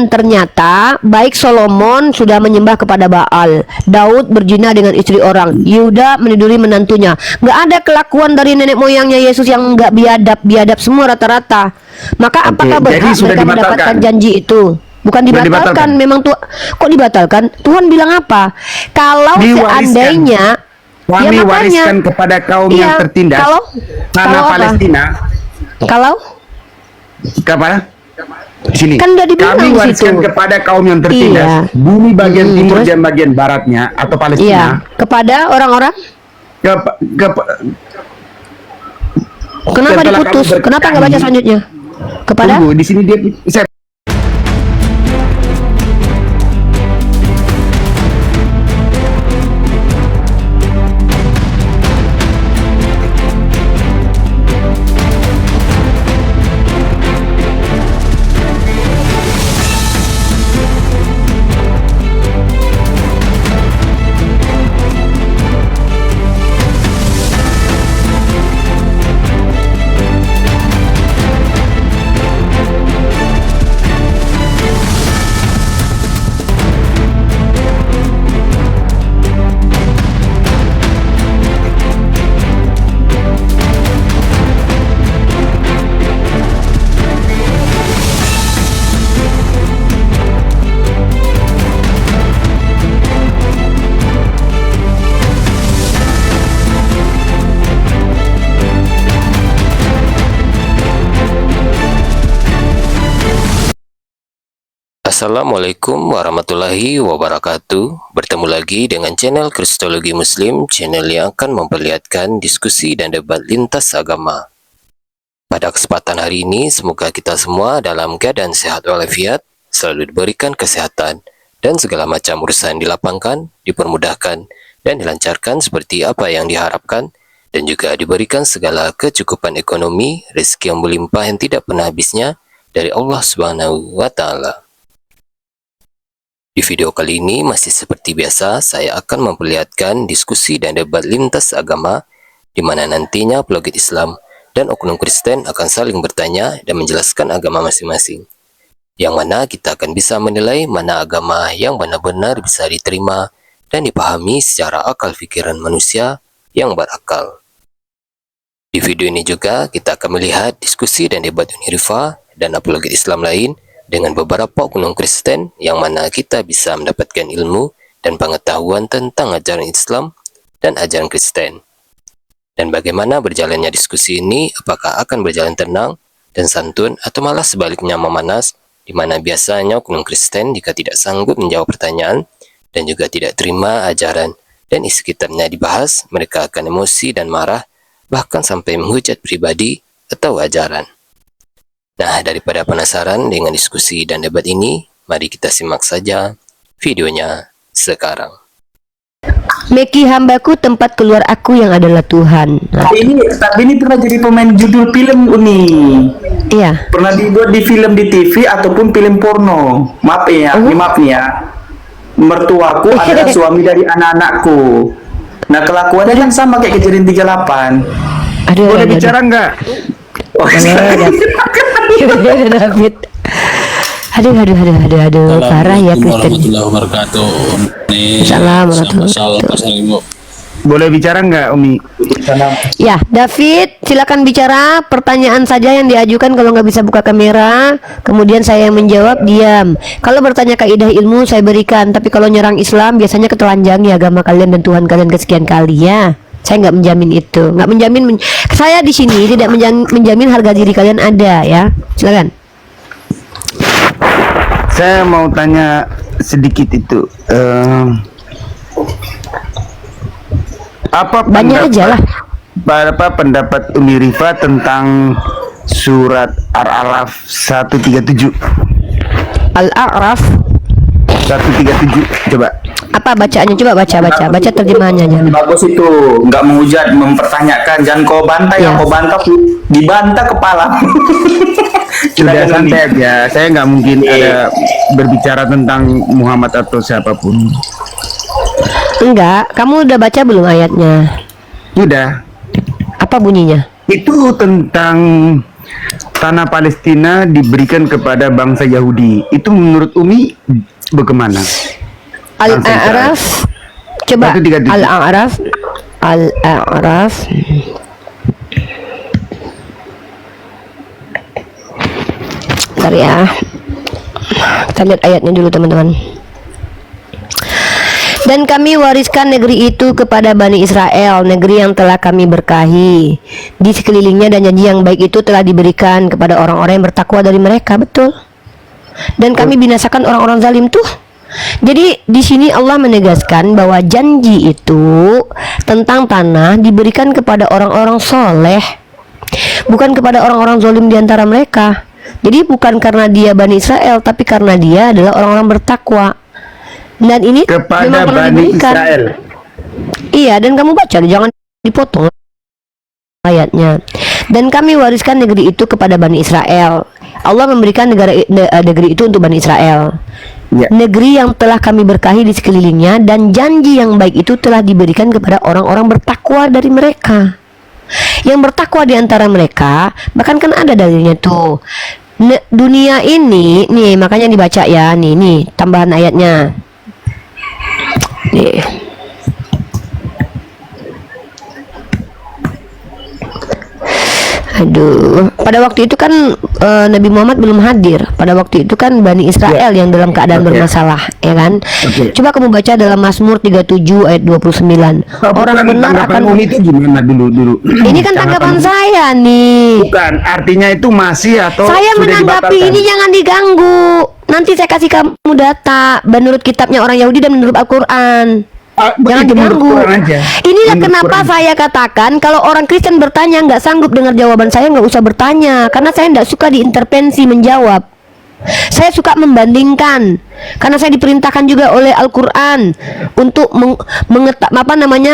Ternyata baik Solomon sudah menyembah kepada Baal, Daud berzina dengan istri orang, Yuda meniduri menantunya. Nggak ada kelakuan dari nenek moyangnya Yesus yang nggak biadab semua rata-rata. Maka apakah berhak mereka mendapatkan janji itu? Bukan dibatalkan, memang tuh kok dibatalkan? Tuhan bilang apa? Kalau seandainya kami wariskan kepada kaum yang tertindas. Kalau Palestina. Kalau sini kan udah dibilang kami wariskan kepada kaum yang tertindas, bumi bagian timur dan bagian baratnya atau Palestina, kepada orang-orang kenapa diputus? Kenapa nggak baca selanjutnya? Kepada di sini dia Assalamualaikum warahmatullahi wabarakatuh. Bertemu lagi dengan channel Kristologi Muslim, channel yang akan memperlihatkan diskusi dan debat lintas agama. Pada kesempatan hari ini, semoga kita semua dalam keadaan sehat walafiat, selalu diberikan kesehatan, dan segala macam urusan dilapangkan, dipermudahkan, dan dilancarkan seperti apa yang diharapkan, dan juga diberikan segala kecukupan ekonomi, rezeki yang melimpah yang tidak pernah habisnya dari Allah Subhanahu wa Ta'ala. Di video kali ini masih seperti biasa, saya akan memperlihatkan diskusi dan debat lintas agama di mana nantinya apologet Islam dan oknum Kristen akan saling bertanya dan menjelaskan agama masing-masing. Yang mana kita akan bisa menilai mana agama yang benar-benar bisa diterima dan dipahami secara akal pikiran manusia yang berakal. Di video ini juga kita akan melihat diskusi dan debat Unirifa dan apologet Islam lain dengan beberapa oknum Kristen yang mana kita bisa mendapatkan ilmu dan pengetahuan tentang ajaran Islam dan ajaran Kristen. Dan bagaimana berjalannya diskusi ini, apakah akan berjalan tenang dan santun atau malah sebaliknya memanas, di mana biasanya oknum Kristen jika tidak sanggup menjawab pertanyaan dan juga tidak terima ajaran dan isi kitabnya dibahas, mereka akan emosi dan marah, bahkan sampai menghujat pribadi atau ajaran. Nah, daripada penasaran dengan diskusi dan debat ini, mari kita simak saja videonya sekarang. Meki hambaku, tempat keluar aku yang adalah Tuhan. Tapi ini pernah jadi pemain judul film Uni. Iya. Pernah dibuat di film di TV ataupun film porno. Maaf ya, maaf ya. Mertuaku adalah suami dari anak-anakku. Nah, kelakuannya kan sama kayak Kejadian 38. Boleh bicara nggak? Oh, David. Aduh, parah ya Kristen. Warahmatullahi wabarakatuh. Assalamualaikum. Boleh bicara nggak, Umi? Ya, David, silakan bicara. Pertanyaan saja yang diajukan. Kalau nggak bisa buka kamera, kemudian saya yang menjawab, diam. Kalau bertanya kaidah ilmu, saya berikan. Tapi kalau nyerang Islam, biasanya ketelanjangi agama kalian dan Tuhan kalian kesekian kali ya. Saya nggak menjamin itu, nggak menjamin. Saya di sini tidak menjamin harga diri kalian ada ya. Silakan. Saya mau tanya sedikit itu. Apa banyak aja lah. Apa pendapat Umi Rifa tentang surat Al-A'raf 137? Al-A'raf 137, coba. Apa bacaannya? Coba baca terjemahannya aja. Bagus itu, nggak menghujat, mempertanyakan, jangan kau bantah ya. Kau bantah dibantah kepala. Sudah santai aja, saya nggak mungkin ada berbicara tentang Muhammad atau siapapun. Enggak, kamu udah baca belum ayatnya? Udah. Apa bunyinya? Itu tentang tanah Palestina diberikan kepada bangsa Yahudi. Itu menurut Umi bagaimana? Al-A'raf, coba 137. Al-A'raf. Bentar ya, kita lihat ayatnya dulu teman-teman. Dan kami wariskan negeri itu kepada Bani Israel, negeri yang telah kami berkahi di sekelilingnya, dan janji yang baik itu telah diberikan kepada orang-orang yang bertakwa dari mereka. Betul. Dan kami binasakan orang-orang zalim tuh. Jadi di sini Allah menegaskan bahwa janji itu tentang tanah diberikan kepada orang-orang soleh, bukan kepada orang-orang zalim di antara mereka. Jadi bukan karena dia Bani Israel, tapi karena dia adalah orang-orang bertakwa. Dan ini Kepada memang pernah Bani diberikan. Israel. Iya, dan kamu baca, jangan dipotong ayatnya. Dan kami wariskan negeri itu kepada Bani Israel. Allah memberikan negeri itu untuk Bani Israel. Ya. Negeri yang telah kami berkahi di sekelilingnya, dan janji yang baik itu telah diberikan kepada orang-orang bertakwa dari mereka. Yang bertakwa di antara mereka, bahkan kan ada dalilnya tuh. Dunia ini, nih makanya dibaca ya, nih tambahan ayatnya. Nih. Aduh, pada waktu itu kan Nabi Muhammad belum hadir. Pada waktu itu kan Bani Israel yang dalam keadaan bermasalah, ya kan? Coba kamu baca dalam Mazmur 37 ayat 29. Orang benar akan Umi itu gimana dulu? Ini kan tanggapan saya nih. Bukan, artinya itu masih atau Saya sudah menanggapi dibatalkan? ini, jangan diganggu. Nanti saya kasih kamu data menurut kitabnya orang Yahudi dan menurut Al-Quran. Jangan Itu menurut diganggu. Quran aja. Inilah Menurut kenapa Quran. saya katakan kalau orang Kristen bertanya nggak sanggup dengar jawaban saya, nggak usah bertanya, karena saya nggak suka diintervensi menjawab. Saya suka membandingkan, karena saya diperintahkan juga oleh Al-Quran untuk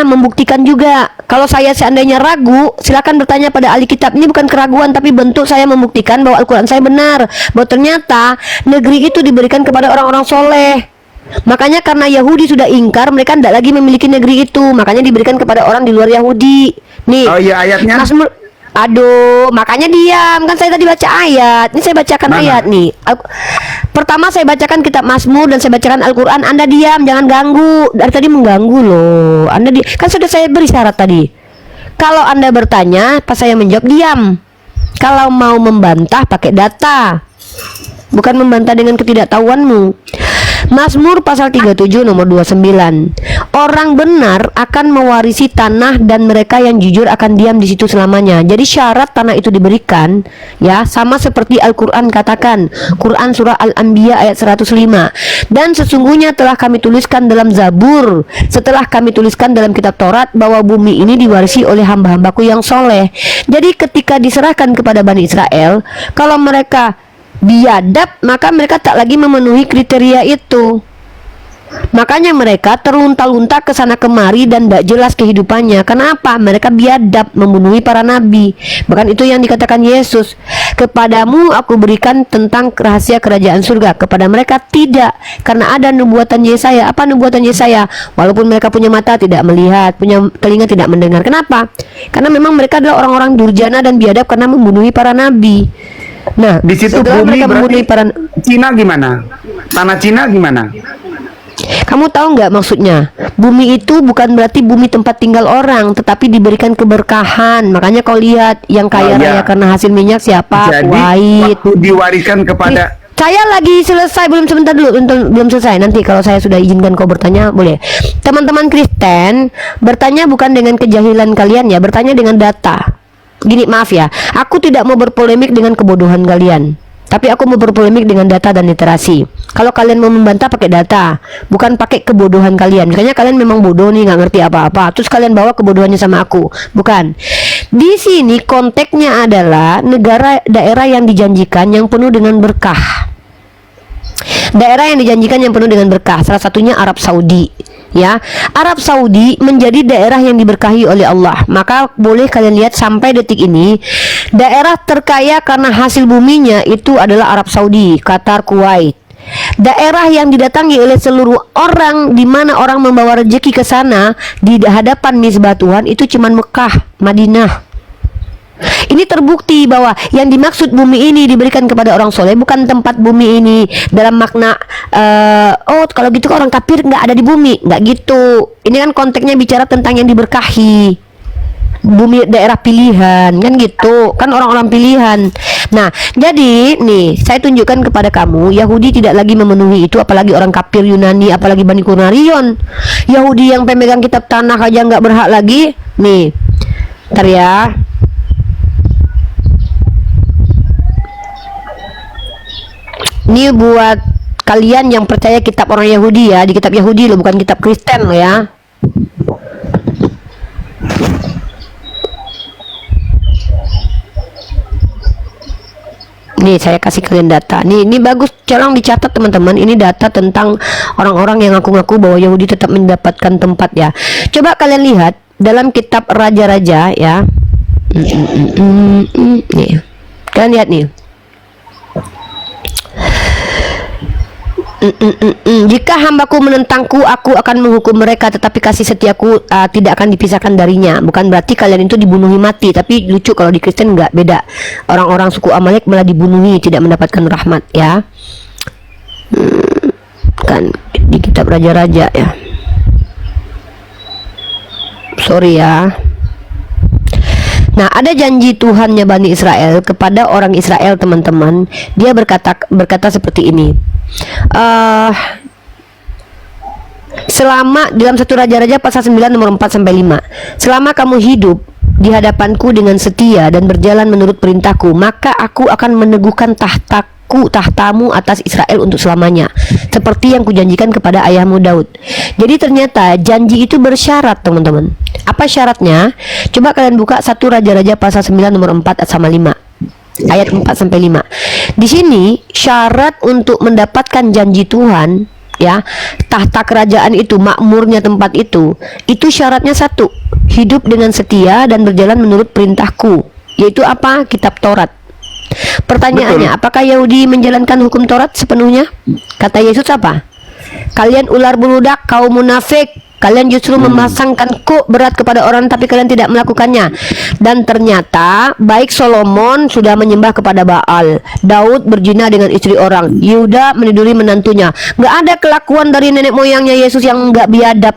membuktikan juga. Kalau saya seandainya ragu, silakan bertanya pada ahli kitab. Ini bukan keraguan, tapi bentuk saya membuktikan bahwa Al-Quran saya benar, bahwa ternyata negeri itu diberikan kepada orang-orang soleh. Makanya karena Yahudi sudah ingkar, mereka tidak lagi memiliki negeri itu, makanya diberikan kepada orang di luar Yahudi. Nih, Oh iya, ayatnya. Mazmur. Aduh, makanya diam, kan saya tadi baca ayat. Ini saya bacakan Mana? ayat nih. Pertama saya bacakan kitab Mazmur dan saya bacakan Al-Quran. Anda diam, jangan ganggu. Dari tadi mengganggu loh. Kan sudah saya beri syarat tadi. Kalau Anda bertanya, pas saya menjawab, diam. Kalau mau membantah, pakai data, bukan membantah dengan ketidaktahuanmu. Mazmur pasal 37 nomor 29. Orang benar akan mewarisi tanah, dan mereka yang jujur akan diam di situ selamanya. Jadi syarat tanah itu diberikan, ya, sama seperti Al-Quran katakan. Quran surah Al-Anbiya ayat 105. Dan sesungguhnya telah kami tuliskan dalam Zabur, setelah kami tuliskan dalam kitab Taurat, bahwa bumi ini diwarisi oleh hamba-hambaku yang soleh. Jadi ketika diserahkan kepada Bani Israel, kalau mereka biadab, maka mereka tak lagi memenuhi kriteria itu. Makanya mereka terlunta-lunta ke sana kemari dan tidak jelas kehidupannya. Kenapa? Mereka biadab, membunuhi para nabi. Bahkan itu yang dikatakan Yesus, kepadamu aku berikan tentang rahasia kerajaan surga. Kepada mereka tidak, karena ada nubuatan Yesaya. Apa nubuatan Yesaya? Walaupun mereka punya mata tidak melihat, punya telinga tidak mendengar. Kenapa? Karena memang mereka adalah orang-orang durjana dan biadab karena membunuhi para nabi. Nah, Di situ setelah bumi mereka membunuhi berarti para, Cina gimana? Tanah Cina gimana? kamu tahu nggak maksudnya? Bumi itu bukan berarti bumi tempat tinggal orang, tetapi diberikan keberkahan. Makanya kau lihat yang kaya Oh, raya iya. karena hasil minyak siapa? Jadi Kuwait. waktu diwariskan kepada Saya lagi selesai, sebentar dulu, belum selesai. Nanti kalau saya sudah izinkan kau bertanya, boleh. Teman-teman Kristen bertanya bukan dengan kejahilan kalian ya, bertanya dengan data. Gini, maaf ya, aku tidak mau berpolemik dengan kebodohan kalian, tapi aku mau berpolemik dengan data dan literasi. Kalau kalian mau membantah, pakai data, bukan pakai kebodohan kalian. Misalnya kalian memang bodoh nih, nggak ngerti apa-apa, terus kalian bawa kebodohannya sama aku. Bukan. Di sini konteksnya adalah daerah yang dijanjikan yang penuh dengan berkah. Daerah yang dijanjikan yang penuh dengan berkah, salah satunya Arab Saudi. Ya, Arab Saudi menjadi daerah yang diberkahi oleh Allah. Maka boleh kalian lihat sampai detik ini, daerah terkaya karena hasil buminya itu adalah Arab Saudi, Qatar, Kuwait. Daerah yang didatangi oleh seluruh orang, di mana orang membawa rezeki ke sana di hadapan misbah Tuhan, itu cuman Mekah, Madinah. Ini terbukti bahwa yang dimaksud bumi ini diberikan kepada orang soleh bukan tempat bumi ini dalam makna oh kalau gitu orang kafir nggak ada di bumi, nggak gitu. Ini kan konteksnya bicara tentang yang diberkahi, bumi daerah pilihan kan gitu, kan orang-orang pilihan. Nah, jadi nih saya tunjukkan kepada kamu, Yahudi tidak lagi memenuhi itu, apalagi orang kafir Yunani, apalagi Bani Quraisyah. Yahudi yang pemegang kitab tanah aja nggak berhak lagi. Nih, ntar ya. Ini buat kalian yang percaya kitab orang Yahudi ya, di kitab Yahudi loh, bukan kitab Kristen loh ya. Nih saya kasih kalian data. Ini bagus, tolong dicatat teman-teman. Ini data tentang orang-orang yang ngaku-ngaku bahwa Yahudi tetap mendapatkan tempat ya. Coba kalian lihat dalam kitab Raja-Raja ya. Nih, kalian lihat nih. Jika hambaku menentangku, aku akan menghukum mereka, tetapi kasih setiaku tidak akan dipisahkan darinya. Bukan berarti kalian itu dibunuhi mati, tapi lucu kalau di Kristen nggak, beda. Orang-orang suku Amalek malah dibunuhi, tidak mendapatkan rahmat ya. Kan di kitab Raja-Raja ya. Sorry ya. Nah, ada janji Tuhannya Bani Israel kepada orang Israel, teman-teman. Dia berkata seperti ini. Selama dalam satu Raja-Raja pasal 9 nomor 4 sampai 5. Selama kamu hidup di hadapanku dengan setia dan berjalan menurut perintahku, maka aku akan meneguhkan tahtamu atas Israel untuk selamanya, seperti yang kujanjikan kepada ayahmu Daud. Jadi ternyata janji itu bersyarat, teman-teman. Apa syaratnya? Coba kalian buka satu Raja-Raja pasal 9 nomor 4 sama 5. Ayat 4 sampai 5. Di sini syarat untuk mendapatkan janji Tuhan ya, tahta kerajaan itu, makmurnya tempat itu syaratnya satu, hidup dengan setia dan berjalan menurut perintahku, yaitu apa? Kitab Taurat. Pertanyaannya, apakah Yahudi menjalankan hukum Taurat sepenuhnya? Kata Yesus apa? Kalian ular beludak, kaum munafik, kalian justru memasangkan kuk berat kepada orang, tapi kalian tidak melakukannya. Dan ternyata baik Solomon sudah menyembah kepada Baal, Daud berzina dengan istri orang, Yuda meniduri menantunya. Nggak ada kelakuan dari nenek moyangnya Yesus yang nggak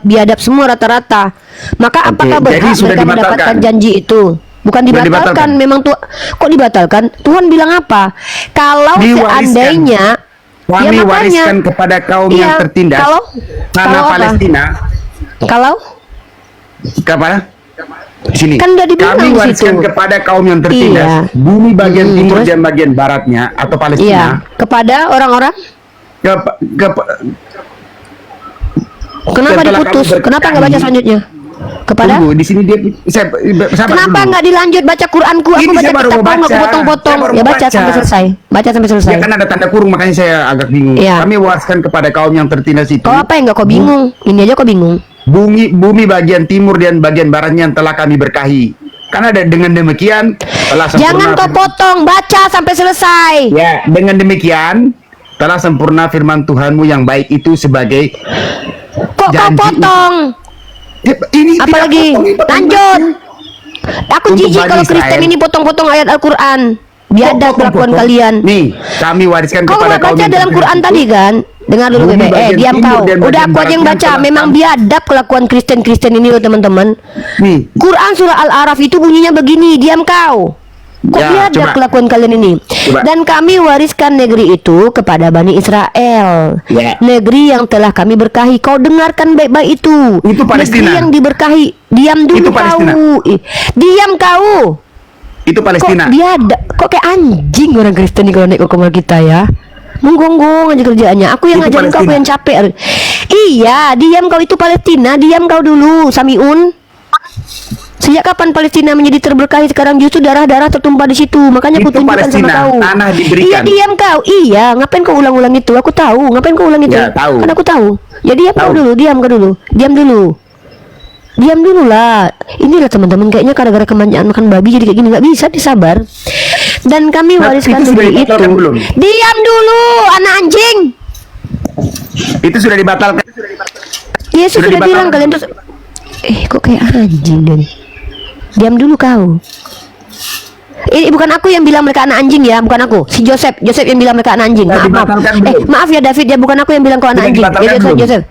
biadab semua rata-rata. Maka apakah berhak mereka mendapatkan janji itu? Bukan dibatalkan. Memang tuh kok dibatalkan? Tuhan bilang apa? Kalau seandainya kami wariskan kepada kaum yang tertindas, tanah Palestina. Kalau sini kan udah dibilang kami wariskan kepada kaum yang tertindas, bumi bagian timur dan bagian baratnya atau Palestina, kepada orang-orang. Kenapa diputus? Kenapa nggak baca selanjutnya? Kepada di sini dia kenapa nggak dilanjut baca Quranku? Aku baca kitab kau nggak potong-potong. Ya baca sampai selesai. Baca sampai selesai. Ya kan ada tanda kurung, makanya saya agak bingung. Kami wariskan kepada kaum yang tertindas itu. Kau apa yang nggak kau bingung? Ini aja kau bingung. Bumi bagian timur dan bagian baratnya yang telah kami berkahi. Karena dengan demikian telah sempurna. Jangan kau potong, baca sampai selesai. Ya, dengan demikian telah sempurna firman Tuhanmu yang baik itu sebagai kok kau potong? Ini apalagi lanjut. Aku jijik kalau Kristen ini potong-potong ayat Al-Quran. Biadab kelakuan kalian. Nih, kami wariskan kepada kaum baca dalam Quran tadi kan? Dengar dulu Bebe. Diam kau. Udah aku aja yang baca. Memang biadab kelakuan Kristen ini loh teman-teman. Nih, Quran surah Al-Araf itu bunyinya begini. Diam kau. Kok biadab kelakuan kalian ini? Dan kami wariskan negeri itu kepada Bani Israel, negeri yang telah kami berkahi. Kau dengarkan baik-baik itu. Itu Palestina. Negeri yang diberkahi. Diam dulu kau. Diam kau. Itu Palestina. Kok biadab? Kok kayak anjing orang Kristen nih kalau naik ke kamar kita ya. Menggonggong aja kerjaannya. Aku yang ngajarin kau, aku yang capek. Iya, diam kau, itu Palestina. Diam kau dulu, Samiun. Sejak kapan Palestina menjadi terberkahi? Sekarang justru darah-darah tertumpah di situ. Makanya aku tunjukkan sama kau. Tanah diberikan. Iya, diam kau. Iya, ngapain kau ulang-ulang itu? Aku tahu. Ngapain kau ulang itu? Ya, tahu. Kan aku tahu. Ya diam kau dulu, diam kau dulu. Diam dulu. Diam dulu lah. Inilah teman-teman, kayaknya gara-gara kemanjaan makan babi jadi kayak gini, nggak bisa disabar. Dan kami wariskan negeri itu. Diam dulu, anak anjing. Itu sudah dibatalkan. Yesus sudah bilang kalian terus. Kok kayak anjing dan. Diam dulu kau. Ini bukan aku yang bilang mereka anak anjing ya, bukan aku. Si Joseph yang bilang mereka anak anjing. Sudah Maaf. dibatalkan belum? Maaf ya David ya, bukan aku yang bilang kau anak Sudah anjing. dibatalkan Ya, belum? Joseph.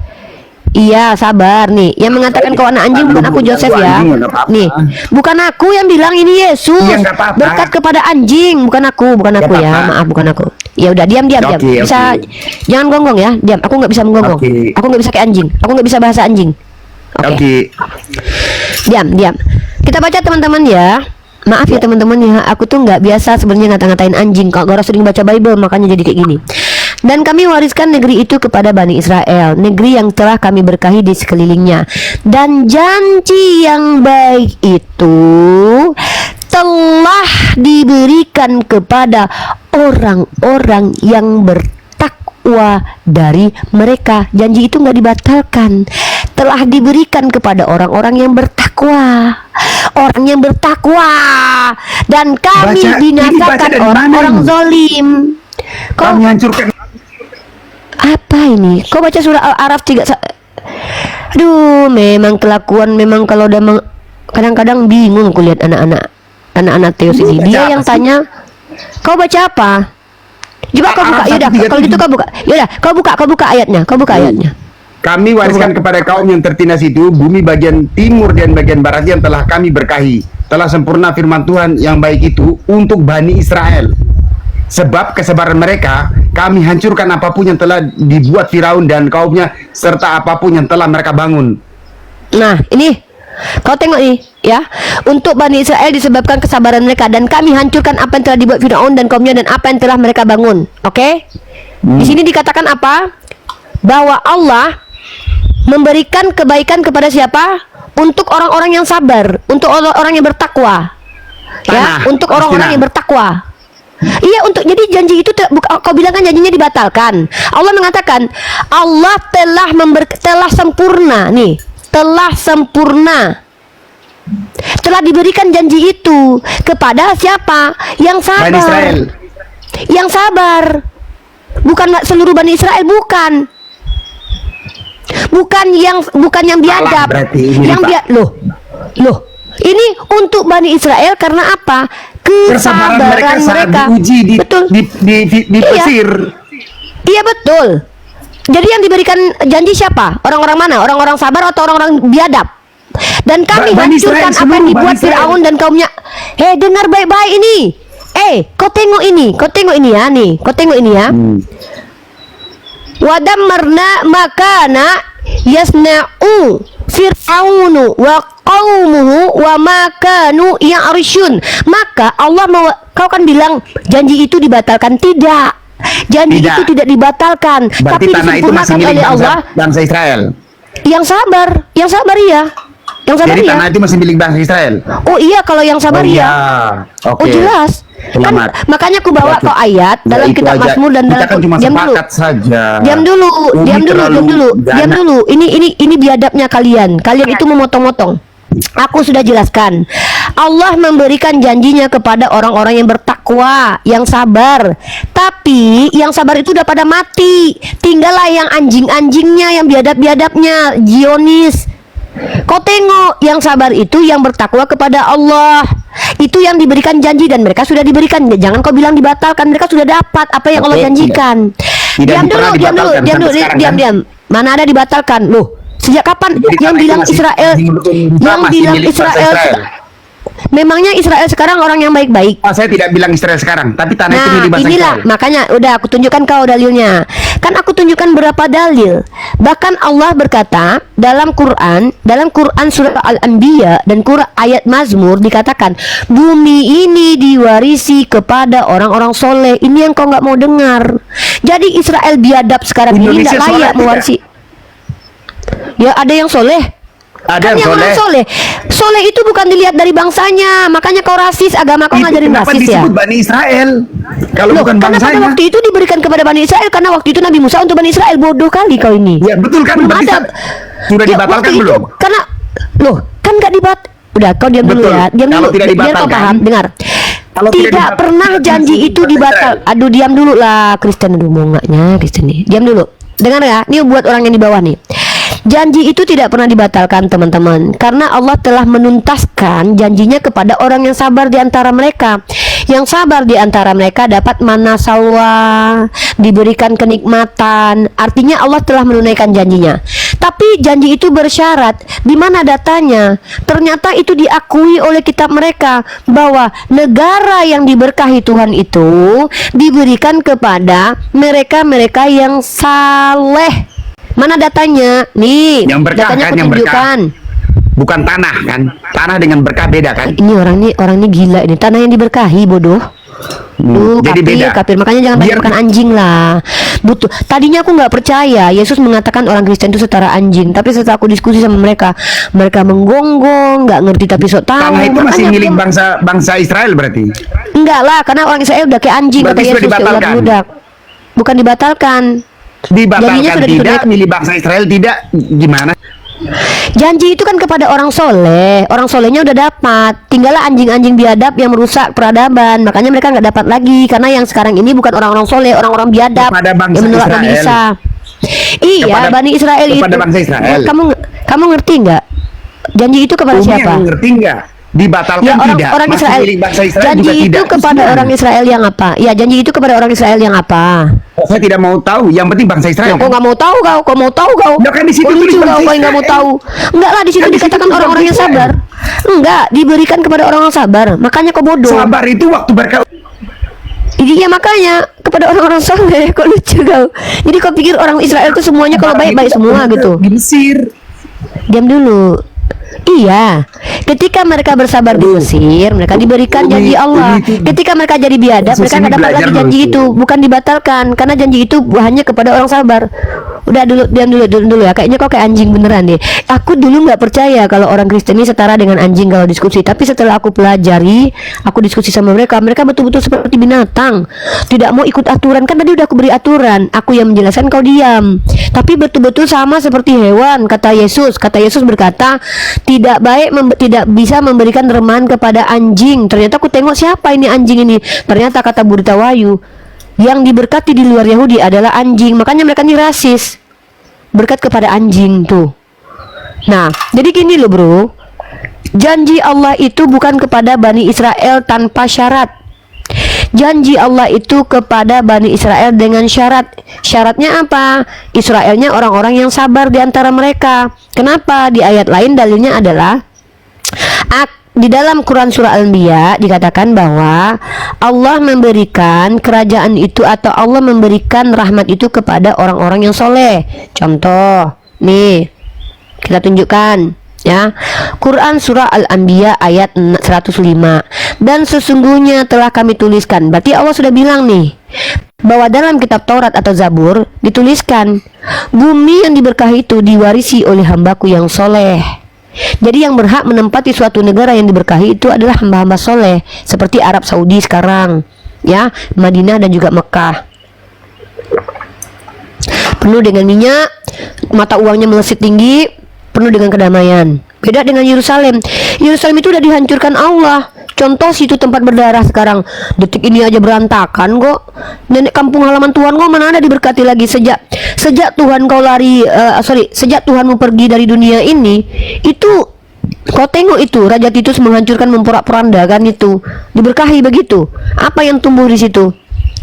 Iya, sabar nih. Yang mengatakan kau anak anjing bukan aku, Joseph ya. Anjing, nggak apa-apa. Nih, bukan aku yang bilang ini Yesus. Iya, nggak apa-apa. Berkat kepada anjing, bukan aku Nggak ya. apa-apa. Maaf, bukan aku. Ya udah, diam. Oke, Bisa oke. jangan gonggong ya. Diam. Aku nggak bisa menggonggong. Oke. Aku nggak bisa kayak anjing. Aku nggak bisa bahasa anjing. Oke. Diam. Kita baca teman-teman ya. Maaf ya teman-teman ya, aku tuh nggak biasa sebenarnya ngata-ngatain anjing. Kalau Gora sering baca Bible makanya jadi kayak gini. Dan kami wariskan negeri itu kepada Bani Israel, negeri yang telah kami berkahi di sekelilingnya. Dan janji yang baik itu telah diberikan kepada orang-orang yang bertakwa dari mereka. Janji itu nggak dibatalkan, telah diberikan kepada orang-orang yang bertakwa. Orang yang bertakwa. Dan kami Baca- ini baca binasakan dari mana orang-orang ini? zolim. Kami hancurkan. Apa ini? Kau baca surah Al-Araf 3. Aduh, memang kelakuan memang kalau udah kadang-kadang bingung aku lihat anak-anak Teos ini. Baca Dia apa yang sih? tanya, "Kau baca apa?" Coba kau buka. Al-Araf Yaudah, 137. kalau gitu kau buka. Yaudah, kau buka ayatnya. Kau buka ayatnya. Kami wariskan kepada kaum yang tertindas itu bumi bagian timur dan bagian barat yang telah kami berkahi. Telah sempurna firman Tuhan yang baik itu untuk Bani Israel. Sebab kesabaran mereka, kami hancurkan apapun yang telah dibuat Firaun dan kaumnya, serta apapun yang telah mereka bangun. Nah, ini kau tengok nih ya. Untuk Bani Israel disebabkan kesabaran mereka, dan kami hancurkan apa yang telah dibuat Firaun dan kaumnya dan apa yang telah mereka bangun. Oke? Di sini dikatakan apa? Bahwa Allah memberikan kebaikan kepada siapa? Untuk orang-orang yang sabar, untuk orang-orang yang bertakwa. Ya, Tanah, untuk orang-orang yang bertakwa. Iya, untuk jadi janji itu kau bilang kan janjinya dibatalkan. Allah mengatakan Allah telah sempurna nih, telah sempurna. Telah diberikan janji itu kepada siapa? Yang sabar. Bani Israel. Yang sabar. Bukan seluruh Bani Israel, bukan. Bukan yang biadab. berarti ini, Yang Pak. Loh. Ini untuk Bani Israel karena apa? Kesabaran mereka saat diuji di Betul. di Iya. Mesir. Iya betul. Jadi yang diberikan janji siapa? Orang-orang mana? Orang-orang sabar atau orang-orang biadab? Dan kami Bani hancurkan Israel, apa yang seluruh dibuat Bani Israel. Firaun dan kaumnya. Dengar baik-baik ini. Kau tengok ini ya nih. Kau tengok ini ya. Wadammarna makana yasna'u Fir'aunu wa qaumuhu wa makanu ya'rishun. Maka Allah kau kan bilang janji itu dibatalkan. Tidak. Janji Tidak. itu tidak dibatalkan, Berarti tapi tanah itu masih disempurnakan milik oleh Allah. bangsa Israel. Yang sabar iya. Yang sabar Jadi iya. tanah itu masih milik bangsa Israel. Oh iya, kalau yang sabar Oh, iya. iya. Oh Oke. jelas. Kan Selamat. makanya aku bawa Oke. kau ayat Ya, dalam itu kitab aja. Mazmur dan Kita dalam kan cuma diam dulu. sepakat saja. Diam dulu. Diam dulu. Ini biadabnya kalian. Kalian itu memotong-motong. Aku sudah jelaskan. Allah memberikan janjinya kepada orang-orang yang bertakwa, yang sabar. Tapi yang sabar itu udah pada mati. Tinggallah yang anjing-anjingnya, yang biadab-biadabnya, Zionis. Kau tengok, yang sabar itu yang bertakwa kepada Allah. Itu yang diberikan janji dan mereka sudah diberikan. Jangan kau bilang dibatalkan, mereka sudah dapat apa yang Allah Oke, janjikan. tidak Diam pernah dulu, dibatalkan sampai sekarang, kan? diam. Mana ada dibatalkan? Loh, sejak kapan Jadi yang tanah itu bilang masih- Israel yang masih bilang milik bangsa Israel memangnya Israel sekarang orang yang baik-baik? Saya tidak bilang Israel sekarang, tapi tanah itu Nah, milik bangsa inilah Israel. makanya udah aku tunjukkan kau dalilnya. Kan aku tunjukkan berapa dalil. Bahkan Allah berkata dalam Quran surah Al-Anbiya dan Quran ayat Mazmur dikatakan bumi ini diwarisi kepada orang-orang soleh. Ini yang kau nggak mau dengar. Jadi Israel biadab sekarang ini Indonesia tidak layak soleh mewarisi. Ya ada yang soleh. Ada Kan yang orang soleh. Soleh itu bukan dilihat dari bangsanya. Makanya kau rasis, agama kau Itu ngajarin kenapa rasis ya. disebut Bani Israel? Kalau Loh, bukan karena pada bangsanya. waktu itu diberikan kepada Bani Israel karena waktu itu Nabi Musa untuk Bani Israel. Bodoh kali kau ini. Ya betul kan? Belum Berarti ada. sudah Ya, dibatalkan waktu itu, belum? karena loh, kan nggak Udah, kau diam dulu Betul. ya. Diam Kalau dulu. tidak Biar kau dibatalkan, paham. Dengar. kalau tidak Tidak dibatalkan, pernah tidak janji disebut itu Bani dibatal. Israel. Aduh, diam dulu lah Kristen. Aduh, mau ngaknya Kristen nih. Diam dulu. Dengar ya. Ini buat orang yang di bawah nih. Janji itu tidak pernah dibatalkan, teman-teman, karena Allah telah menuntaskan janjinya kepada orang yang sabar di antara mereka. Yang sabar di antara mereka dapat mana salwa, diberikan kenikmatan. Artinya Allah telah menunaikan janjinya. Tapi janji itu bersyarat. Di mana datanya? Ternyata itu diakui oleh kitab mereka bahwa negara yang diberkahi Tuhan itu diberikan kepada mereka-mereka yang saleh. Mana datanya? Nih, Yang berkah datanya kan, aku yang berkah. tunjukkan. Bukan tanah kan? Tanah dengan berkah beda kan? Ini orang ini gila ini. Tanah yang diberkahi, bodoh. Jadi beda. Kafir. Makanya jangan Biar- makan anjing lah. Butuh. Tadinya aku nggak percaya Yesus mengatakan orang Kristen itu setara anjing. Tapi setelah aku diskusi sama mereka, mereka menggonggong, nggak ngerti tapi sok tahu. Tanah itu masih Makanya milik aku- bangsa Israel berarti. Enggak lah, karena orang Israel udah kayak anjing kata Berarti sudah Yesus, kayak ulat dibatalkan. budak. Bukan dibatalkan. Janjinya Dibatalkan sudah tidak, ditunaikan. milik bangsa Israel tidak, gimana? Janji itu kan kepada orang soleh. Orang solehnya udah dapat. Tinggallah anjing-anjing biadab yang merusak peradaban. Makanya mereka nggak dapat lagi. Karena yang sekarang ini bukan orang-orang soleh, orang-orang biadab Kepada bangsa yang menolak Nabi Israel. Isa. Iya, Kepada- Bani Israel itu. kepada bangsa Israel. Kamu ngerti nggak? Janji itu kepada Umi siapa? yang ngerti nggak? Dibatalkan Ya tidak. orang Masih Israel. milik bangsa Israel Janji juga itu tidak. kepada Gimana? orang Israel yang apa? Ya, janji itu kepada orang Israel yang apa? Saya tidak mau tahu. Yang penting bangsa Israel. Kau nggak mau tahu kau? Kau mau tahu kau? Ya kan di situ Kau lucu tulis kau, bangsa kau yang nggak mau Israel. tahu. Enggak lah, di situ Kan di situ dikatakan tulis orang-orang yang bangsa sabar. Enggak, diberikan kepada orang yang sabar. Makanya kau bodoh. Sabar itu waktu berkah. Iya makanya kepada orang-orang soleh. Kau lucu kau. Jadi kau pikir orang Israel itu semuanya kalau baik-baik semua gitu? Di Mesir. Diam dulu. Iya, ketika mereka bersabar di Mesir, mereka diberikan Umi, janji Allah. Umi, Ketika mereka jadi biadab, Yesus mereka ini nggak dapat belajar lagi janji dulu. itu, bukan dibatalkan, karena janji itu hanya kepada orang sabar. Udah dulu, diam dulu ya. Kayaknya kok kayak anjing beneran deh. Aku dulu nggak percaya kalau orang Kristen ini setara dengan anjing kalau diskusi. Tapi setelah aku pelajari, aku diskusi sama mereka, mereka betul-betul seperti binatang. Tidak mau ikut aturan. Kan tadi udah aku beri aturan. Aku yang menjelaskan, kau diam. Tapi betul-betul sama seperti hewan. Kata Yesus berkata, tidak baik, tidak bisa memberikan remahan kepada anjing. Ternyata aku tengok siapa ini anjing ini. Ternyata kata Burita Wahyu, yang diberkati di luar Yahudi adalah anjing. Makanya mereka ini rasis. Berkat kepada anjing tuh. Nah, jadi gini loh bro. Janji Allah itu bukan kepada Bani Israel tanpa syarat. Janji Allah itu kepada Bani Israel dengan syarat. Syaratnya apa? Israelnya orang-orang yang sabar di antara mereka. Kenapa? Di ayat lain dalilnya adalah di dalam Quran surah Al-Anbiya dikatakan bahwa Allah memberikan kerajaan itu atau Allah memberikan rahmat itu kepada orang-orang yang soleh. Contoh, nih kita tunjukkan ya. Quran surah Al-Anbiya ayat 105. Dan sesungguhnya telah kami tuliskan. Berarti Allah sudah bilang nih bahwa dalam kitab Taurat atau Zabur dituliskan bumi yang diberkahi itu diwarisi oleh hambaku yang soleh. Jadi yang berhak menempati suatu negara yang diberkahi itu adalah hamba-hamba soleh, seperti Arab Saudi sekarang, ya, Madinah dan juga Mekah. Penuh dengan minyak, mata uangnya melesat tinggi, penuh dengan kedamaian. Beda dengan Yerusalem. Yerusalem itu udah dihancurkan Allah. Contoh situ tempat berdarah sekarang. Detik ini aja berantakan kok. Nenek kampung halaman Tuhan kok mana ada diberkati lagi sejak Tuhan kau sejak Tuhanmu pergi dari dunia ini. Itu kau tengok itu Raja Titus menghancurkan memporak-porandakan itu. Diberkahi begitu. Apa yang tumbuh di situ?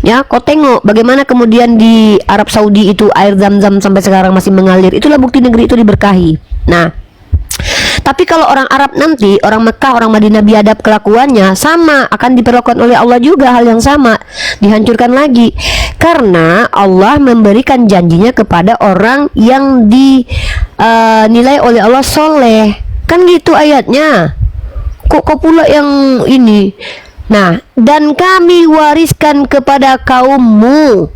Ya, kau tengok bagaimana kemudian di Arab Saudi itu air zam-zam sampai sekarang masih mengalir. Itulah bukti negeri itu diberkahi. Nah, tapi kalau orang Arab nanti, orang Mekah, orang Madinah biadab kelakuannya sama, akan diperlakukan oleh Allah juga hal yang sama, dihancurkan lagi. Karena Allah memberikan janjinya kepada orang yang dinilai oleh Allah soleh. Kan gitu ayatnya. Kok pula yang ini? Nah, dan kami wariskan kepada kaummu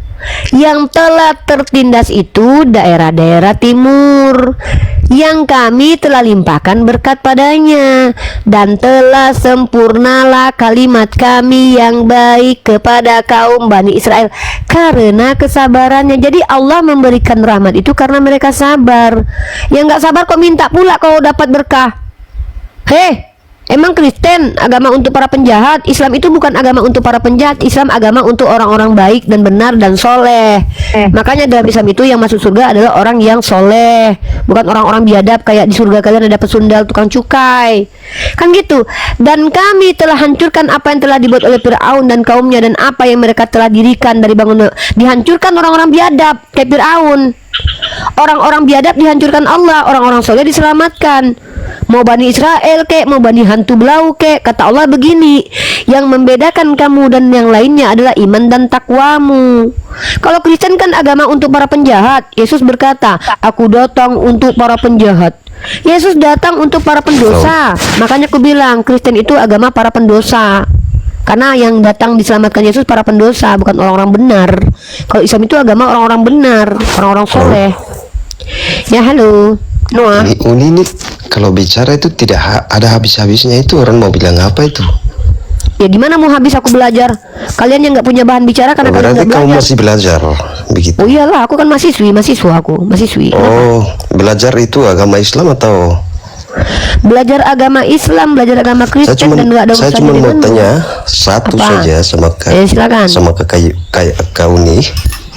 yang telah tertindas itu daerah-daerah timur, yang kami telah limpahkan berkat padanya, dan telah sempurnalah kalimat kami yang baik kepada kaum Bani Israel karena kesabarannya. Jadi Allah memberikan rahmat itu karena mereka sabar. Yang gak sabar kok minta pula kau dapat berkah. Emang Kristen agama untuk para penjahat? Islam itu bukan agama untuk para penjahat. Islam agama untuk orang-orang baik dan benar dan soleh. Makanya dalam Islam itu yang masuk surga adalah orang yang soleh, bukan orang-orang biadab kayak di surga kalian ada pesundal tukang cukai. Kan gitu. Dan kami telah hancurkan apa yang telah dibuat oleh Fir'aun dan kaumnya, dan apa yang mereka telah dirikan dari bangunan. Dihancurkan orang-orang biadab kayak Fir'aun. Orang-orang biadab dihancurkan Allah, orang-orang soleh diselamatkan. Mau Bani Israel kek, mau Bani hantu belau kek, kata Allah begini, yang membedakan kamu dan yang lainnya adalah iman dan takwamu. Kalau Kristen kan agama untuk para penjahat. Yesus berkata, aku datang untuk para penjahat. Yesus datang untuk para pendosa. Makanya aku bilang Kristen itu agama para pendosa, karena yang datang diselamatkan Yesus para pendosa, bukan orang-orang benar. Kalau Islam itu agama orang-orang benar, orang-orang soleh. Ya halo Noah. Ini kalau bicara itu tidak ada habis-habisnya. Itu orang mau bilang apa itu? Ya gimana mau habis aku belajar? Kalian yang nggak punya bahan bicara karena kalian Berarti nggak kamu belajar. masih belajar begitu? Oh iyalah, aku kan mahasiswa aku, mahasiswi. Oh, belajar itu agama Islam atau? Belajar agama Islam, belajar agama Kristen, dan nggak ada Saya urusannya cuma mau denganmu. tanya satu Apa? saja sama Silakan. sama kayak kau nih.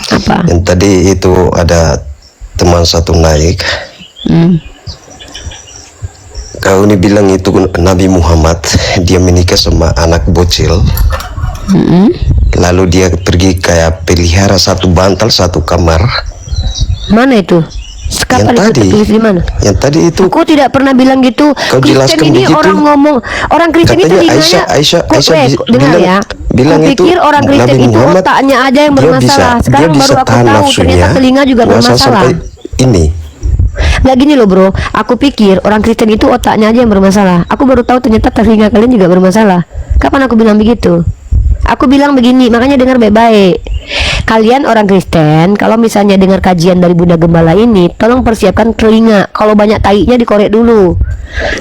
Apa? Yang tadi itu ada teman satu naik. Kau ini bilang itu Nabi Muhammad dia menikah sama anak bocil. Lalu dia pergi kayak pelihara satu bantal satu kamar. Mana itu? Kapan Yang itu tadi, tertulis di mana? yang tadi itu Aku tidak pernah bilang gitu. Kau Kristen jelaskan ini begitu. orang ngomong, orang Kristen itu Katanya telinganya. Aisyah Dengar bilang, ya. bilang Aku itu pikir orang Kristen Nabi itu Muhammad otaknya aja yang dia bermasalah. Sekarang dia baru bisa aku tahan tahu nafsunya, ternyata telinga juga puasa bermasalah. sampai ini. Nggak gini loh bro, aku pikir orang Kristen itu otaknya aja yang bermasalah. Aku baru tahu ternyata telinga kalian juga bermasalah. Kapan aku bilang begitu? Aku bilang begini, makanya dengar baik-baik. Kalian orang Kristen, kalau misalnya dengar kajian dari Bunda Gembala ini, tolong persiapkan telinga. Kalau banyak tainya dikorek dulu.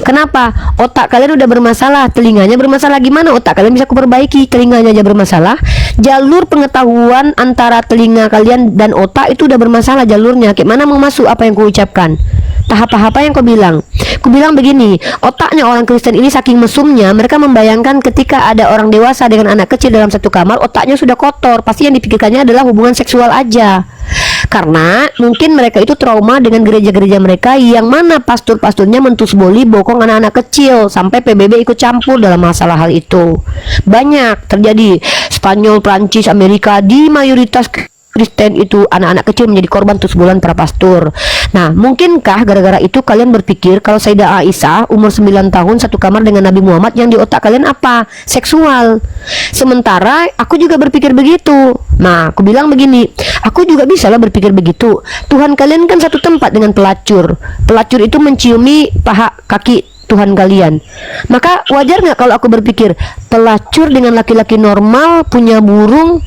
Kenapa? Otak kalian udah bermasalah, telinganya bermasalah. Gimana otak kalian bisa kuperbaiki? Telinganya aja bermasalah. Jalur pengetahuan antara telinga kalian dan otak itu udah bermasalah jalurnya. Kayak mana mau masuk apa yang kuucapkan? Tahap apa yang kau bilang? Ku bilang begini, otaknya orang Kristen ini saking mesumnya, mereka membayangkan ketika ada orang dewasa dengan anak kecil dalam satu kamar, otaknya sudah kotor. Pasti yang dipikirkannya adalah hubungan seksual aja. Karena mungkin mereka itu trauma dengan gereja-gereja mereka yang mana pastor-pastornya mentus boli bokong anak-anak kecil, sampai PBB ikut campur dalam masalah hal itu. Banyak terjadi. Spanyol, Prancis, Amerika, di mayoritas Kristen itu anak-anak kecil menjadi korban tusbulan para pastor. Nah, mungkinkah gara-gara itu kalian berpikir kalau Sayyidah Aisyah umur 9 tahun satu kamar dengan Nabi Muhammad, yang di otak kalian apa? Seksual. Sementara aku juga berpikir begitu. Nah, aku bilang begini, aku juga bisa lah berpikir begitu. Tuhan kalian kan satu tempat dengan pelacur. Pelacur itu menciumi paha kaki Tuhan kalian. Maka wajar nggak kalau aku berpikir pelacur dengan laki-laki normal punya burung?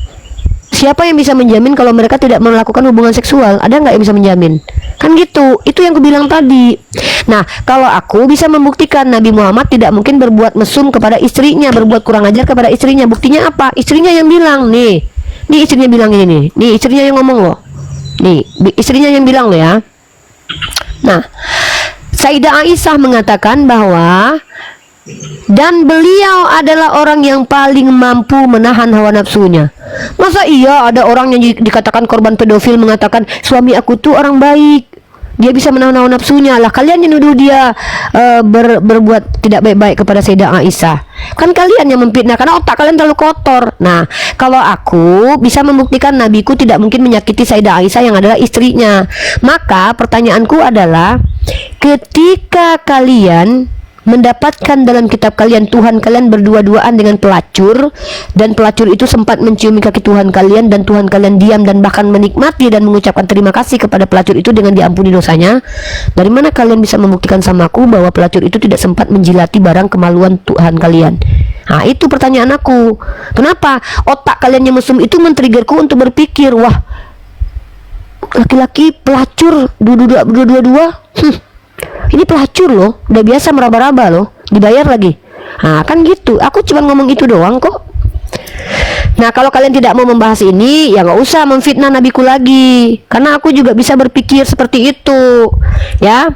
Siapa yang bisa menjamin kalau mereka tidak melakukan hubungan seksual? Ada nggak yang bisa menjamin? Kan gitu. Itu yang aku bilang tadi. Nah, kalau aku bisa membuktikan Nabi Muhammad tidak mungkin berbuat mesum kepada istrinya, berbuat kurang ajar kepada istrinya. Buktinya apa? Istrinya yang bilang nih. Nih istrinya bilang ini. Nih istrinya yang ngomong loh. Nih istrinya yang bilang loh ya. Nah, Sayyidah Aisyah mengatakan bahwa dan beliau adalah orang yang paling mampu menahan hawa nafsunya. Masa iya ada orang yang dikatakan korban pedofil mengatakan suami aku tuh orang baik, dia bisa menahan hawa nafsunya? Lah kalian yang nuduh dia berbuat tidak baik-baik kepada Sayyidah Aisyah. Kan kalian yang memfitnah karena otak kalian terlalu kotor. Nah, kalau aku bisa membuktikan nabiku tidak mungkin menyakiti Sayyidah Aisyah yang adalah istrinya. Maka pertanyaanku adalah, ketika kalian mendapatkan dalam kitab kalian Tuhan kalian berdua-duaan dengan pelacur, dan pelacur itu sempat menciumi kaki Tuhan kalian, dan Tuhan kalian diam dan bahkan menikmati dan mengucapkan terima kasih kepada pelacur itu dengan diampuni dosanya, dari mana kalian bisa membuktikan samaku bahwa pelacur itu tidak sempat menjilati barang kemaluan Tuhan kalian? Nah, itu pertanyaan aku. Kenapa otak kalian yang mesum itu men-triggerku untuk berpikir, wah, laki-laki pelacur dua-dua, ini pelacur loh, udah biasa meraba-raba loh, dibayar lagi. Nah kan gitu, aku cuma ngomong itu doang kok. Nah kalau kalian tidak mau membahas ini, ya nggak usah memfitnah nabiku lagi, karena aku juga bisa berpikir seperti itu, ya.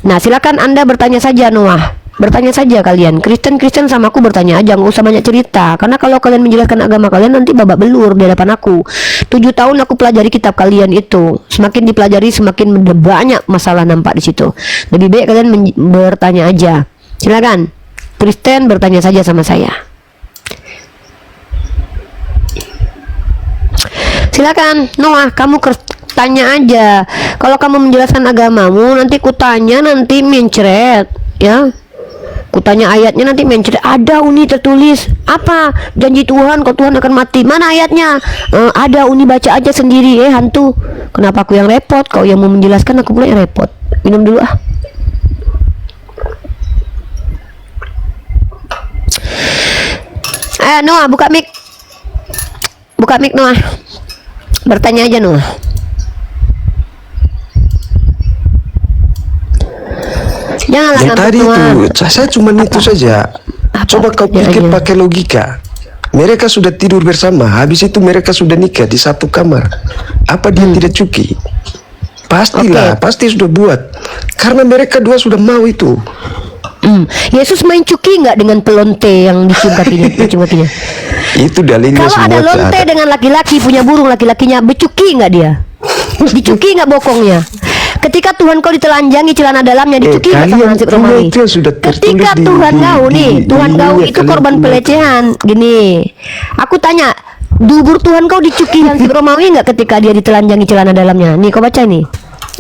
Nah silakan Anda bertanya saja Noah. Bertanya saja kalian. Kristen sama aku bertanya aja, nggak usah banyak cerita. Karena kalau kalian menjelaskan agama kalian nanti babak belur di hadapan aku. 7 tahun aku pelajari kitab kalian itu. Semakin dipelajari semakin banyak masalah nampak di situ. Lebih baik kalian bertanya aja. Silakan. Kristen bertanya saja sama saya. Silakan, Noah, kamu tanya aja. Kalau kamu menjelaskan agamamu, nanti kutanya nanti mencret, ya. Kutanya ayatnya nanti mencret. Ada Uni tertulis apa? Janji Tuhan, kalau Tuhan akan mati. Mana ayatnya? Ada Uni, baca aja sendiri. Hantu. Kenapa aku yang repot? Kau yang mau menjelaskan, aku pula yang repot. Minum dulu ah. Noah, buka mic. Buka mic Noah. Bertanya aja Noah. Janganlah Yang ngambek, tadi Noah. itu, saya cuma itu saja. Coba kau pikir pakai logika. Mereka sudah tidur bersama, habis itu mereka sudah nikah di satu kamar. Apa dia tidak cuki? Pastilah, pasti sudah buat. Karena mereka dua sudah mau itu. Yesus main cuki nggak dengan pelonte yang dicium kakinya? Dicium kakinya. Itu dalilnya Kalau semua. ada lonte dengan laki-laki punya burung, laki-lakinya becuki nggak dia? Dicuki nggak bokongnya? Ketika Tuhan kau ditelanjangi celana dalamnya, dicuki nggak sama Hansip Romawi? Ketika Tuhan kau nih, Tuhan kau itu korban pelecehan. Gini, aku tanya, dubur Tuhan kau dicuki Hansip Romawi nggak ketika dia ditelanjangi celana dalamnya? Nih, kau baca ini,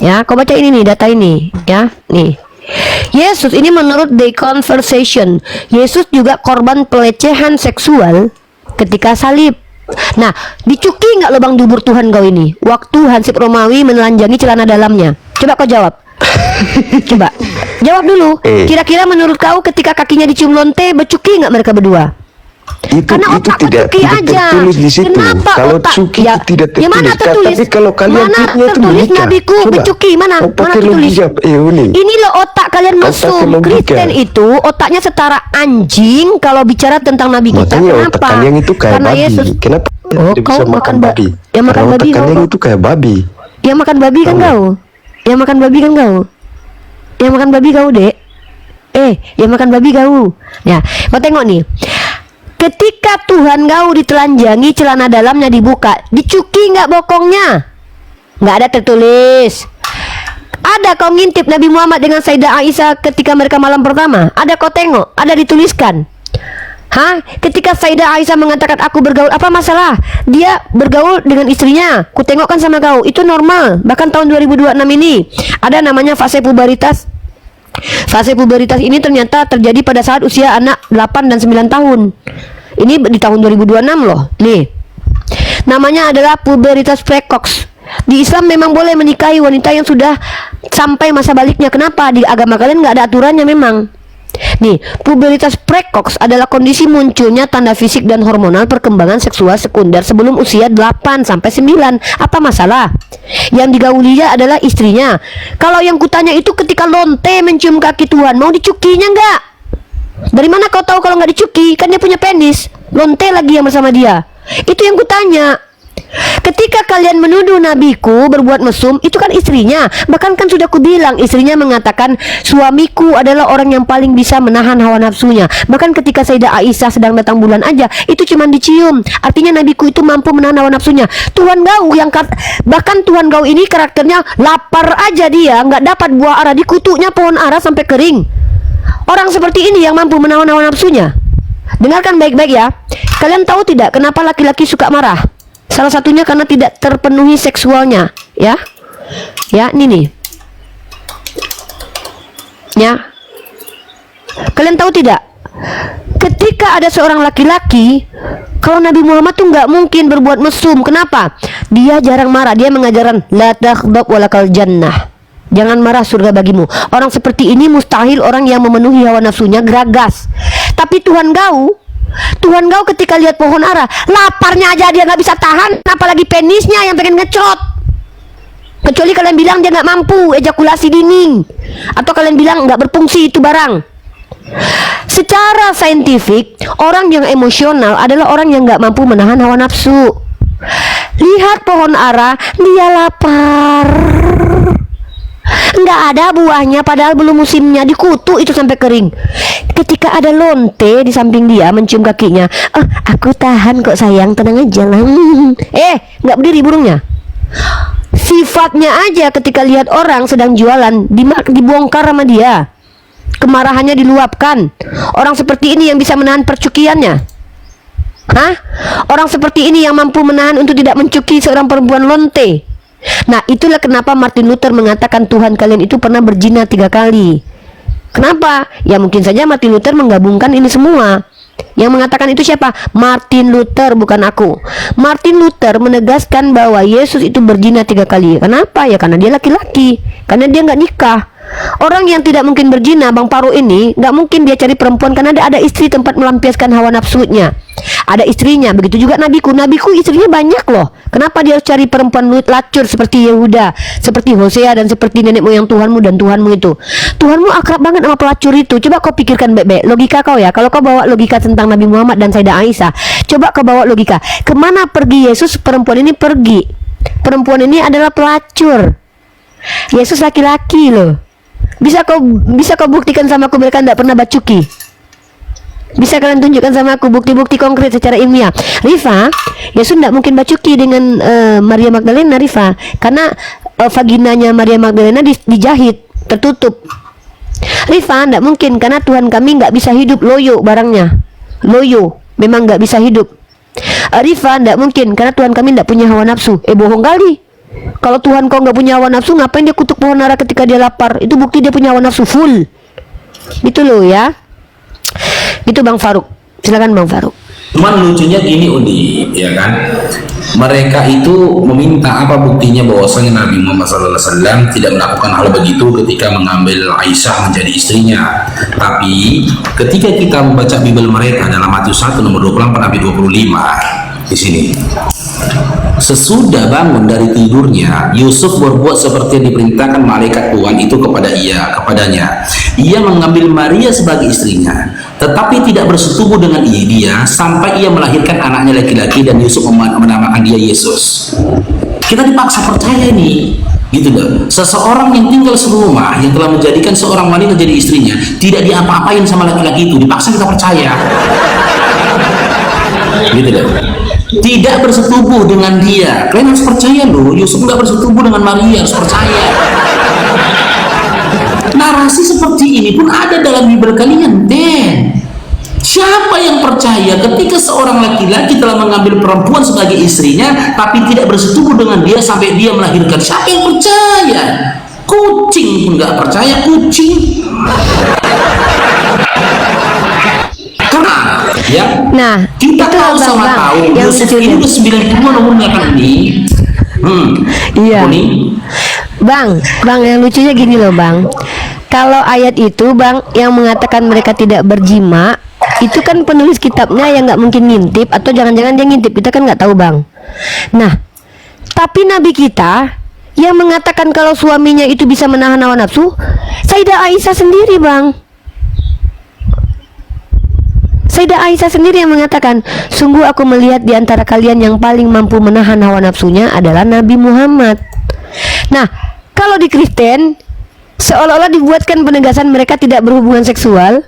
ya, kau baca ini nih, data ini, ya, nih. Yesus ini menurut The Conversation, Yesus juga korban pelecehan seksual ketika salib. Nah, dicuki nggak lubang dubur Tuhan kau ini waktu Hansip Romawi menelanjangi celana dalamnya? Coba kau jawab. Coba jawab dulu. Kira-kira menurut kau ketika kakinya dicium lonte, becuki nggak mereka berdua? Karena otak tidak aja. tertulis di situ. Kenapa Kalau otak? cuki Ya, itu tidak tertulis. ya mana tertulis? Tapi kalau kalian mana fitnya itu tertulis menikah. nabiku Coba. becuki? Mana? Kau Mana pakai tertulis? logika, Uni. Ini loh otak kalian Kau mesum. pakai logika. Kristen itu otaknya setara anjing kalau bicara tentang nabi kita. Makanya otak Kenapa? kalian itu kayak Karena babi. Yesus. Kenapa Oh, tidak kau bisa makan makan babi? yang makan Karena babi otak kalian kau. itu kayak babi. Yang makan babi kan Tahu. kau? Yang makan babi kan kau? Yang makan babi kau, Dek? Yang makan babi kau. Ya, kau tengok nih. Ketika Tuhan kau ditelanjangi celana dalamnya dibuka, dicuki nggak bokongnya? Nggak ada tertulis. Ada kau ngintip Nabi Muhammad dengan Sayyidah Aisyah ketika mereka malam pertama? Ada kau tengok? Ada dituliskan? Ketika Sayyidah Aisyah mengatakan aku bergaul, apa masalah? Dia bergaul dengan istrinya. Ku tengokkan sama kau, itu normal. Bahkan tahun 2026 ini ada namanya fase puberitas. Fase puberitas ini ternyata terjadi pada saat usia anak 8 dan 9 tahun. Ini di tahun 2026 loh. Nih, namanya adalah puberitas precox. Di Islam memang boleh menikahi wanita yang sudah sampai masa baliknya. Kenapa? Di agama kalian nggak ada aturannya memang. Nih, puberitas precox adalah kondisi munculnya tanda fisik dan hormonal perkembangan seksual sekunder sebelum usia 8 sampai 9. Apa masalah? Yang digaulinya adalah istrinya. Kalau yang kutanya itu ketika lonte mencium kaki Tuhan, mau dicukinya enggak? Dari mana kau tahu kalau nggak dicuki? Kan dia punya penis. Lonte lagi yang bersama dia. Itu yang kutanya. Ketika kalian menuduh nabiku berbuat mesum, itu kan istrinya. Bahkan kan sudah kubilang, istrinya mengatakan suamiku adalah orang yang paling bisa menahan hawa nafsunya. Bahkan ketika Sayyidah Aisyah sedang datang bulan aja, itu cuma dicium. Artinya nabiku itu mampu menahan hawa nafsunya. Tuhan kau yang bahkan Tuhan kau ini karakternya lapar aja dia, nggak dapat buah ara, dikutuknya pohon ara sampai kering. Orang seperti ini yang mampu menahan hawa nafsunya. Dengarkan baik-baik ya. Kalian tahu tidak kenapa laki-laki suka marah? Salah satunya karena tidak terpenuhi seksualnya, ya. Ya, ini nih. Ya. Kalian tahu tidak? Ketika ada seorang laki-laki, kalau Nabi Muhammad tuh nggak mungkin berbuat mesum. Kenapa? Dia jarang marah. Dia mengajarkan la takhdab walakal jannah. Jangan marah, surga bagimu. Orang seperti ini mustahil orang yang memenuhi hawa nafsunya geragas. Tapi Tuhan kau ketika lihat pohon ara, laparnya aja dia nggak bisa tahan, apalagi penisnya yang pengen ngecot. Kecuali kalian bilang dia nggak mampu ejakulasi dini, atau kalian bilang nggak berfungsi itu barang. Secara saintifik, orang yang emosional adalah orang yang nggak mampu menahan hawa nafsu. Lihat pohon ara, dia lapar. nggak ada buahnya padahal belum musimnya, dikutuk itu sampai kering. Ketika ada lonte di samping dia mencium kakinya, "Oh, aku tahan kok sayang, tenang aja lah." Nggak berdiri burungnya. Sifatnya aja ketika lihat orang sedang jualan dibongkar sama dia, kemarahannya diluapkan. Orang seperti ini yang bisa menahan percukiannya. Hah? Orang seperti ini yang mampu menahan untuk tidak mencuki seorang perempuan lonte. Nah, itulah kenapa Martin Luther mengatakan Tuhan kalian itu pernah berzina 3 kali. Kenapa? Ya mungkin saja Martin Luther menggabungkan ini semua. Yang mengatakan itu siapa? Martin Luther, bukan aku. Martin Luther menegaskan bahwa Yesus itu berzina 3 kali. Kenapa? Ya karena dia laki-laki, karena dia nggak nikah. Orang yang tidak mungkin berzina, Bang Farouk ini nggak mungkin dia cari perempuan karena ada istri tempat melampiaskan hawa nafsunya. Ada istrinya. Begitu juga nabiku istrinya banyak loh. Kenapa dia harus cari perempuan lacur seperti Yehuda, seperti Hosea, dan seperti nenek moyang Tuhanmu dan Tuhanmu itu? Tuhanmu akrab banget sama pelacur itu. Coba kau pikirkan baik-baik logika kau ya. Kalau kau bawa logika tentang Nabi Muhammad dan Sayyidah Aisyah, coba kau bawa logika. Kemana pergi Yesus? Perempuan ini pergi. Perempuan ini adalah pelacur. Yesus laki-laki loh. Bisa kau buktikan sama aku mereka tidak pernah bacuki? Bisa kalian tunjukkan sama aku bukti-bukti konkret secara ilmiah? Rifa, Yesus tidak mungkin bacuki dengan Maria Magdalena, Rifa, karena vaginanya Maria Magdalena dijahit, tertutup. Rifa, tidak mungkin karena Tuhan kami nggak bisa hidup loyo barangnya. Loyo, memang nggak bisa hidup. Rifa, tidak mungkin karena Tuhan kami tidak punya hawa nafsu. Bohong kali. Kalau Tuhan kau nggak punya hawa nafsu, ngapain dia kutuk pohon ara ketika dia lapar? Itu bukti dia punya hawa nafsu full. Itu loh ya. Itu Bang Farouk. Silakan Bang Farouk. Cuman lucunya gini Udi, ya kan? Mereka itu meminta apa buktinya bahwasanya Nabi Muhammad SAW tidak melakukan hal begitu ketika mengambil Aisyah menjadi istrinya. Tapi ketika kita membaca Bible mereka dalam Matius 1 nomor 24-25 di sini. Sesudah bangun dari tidurnya, Yusuf berbuat seperti yang diperintahkan malaikat Tuhan itu kepadanya. Ia mengambil Maria sebagai istrinya, tetapi tidak bersetubuh dengan dia sampai ia melahirkan anaknya laki-laki dan Yusuf menamakan dia Yesus. Kita dipaksa percaya nih, gitu loh. Seseorang yang tinggal serumah yang telah menjadikan seorang wanita jadi istrinya tidak diapa-apain sama laki-laki itu, dipaksa kita percaya. Gitu loh. Tidak bersetubuh dengan dia. Kalian harus percaya loh, Yusuf nggak bersetubuh dengan Maria, harus percaya. Narasi seperti ini pun ada dalam Bible kalian, Den. Siapa yang percaya ketika seorang laki-laki telah mengambil perempuan sebagai istrinya tapi tidak bersetubuh dengan dia sampai dia melahirkan? Siapa yang percaya? Kucing pun nggak percaya, kucing. Ya, Nah, kita itu tahu sama Bang, tahu yang Yusuf lucunya. ini udah 90 umurnya kan ini. Iya. Ini Bang, yang lucunya gini loh Bang. Kalau ayat itu Bang yang mengatakan mereka tidak berjima, itu kan penulis kitabnya yang nggak mungkin ngintip, atau jangan-jangan dia ngintip, kita kan nggak tahu Bang. Nah, tapi Nabi kita yang mengatakan kalau suaminya itu bisa menahan hawa nafsu, Sayyidah Aisyah sendiri Bang. Sayyidah Aisyah sendiri yang mengatakan, sungguh aku melihat di antara kalian yang paling mampu menahan hawa nafsunya adalah Nabi Muhammad. Nah, kalau di Kristen seolah-olah dibuatkan penegasan mereka tidak berhubungan seksual.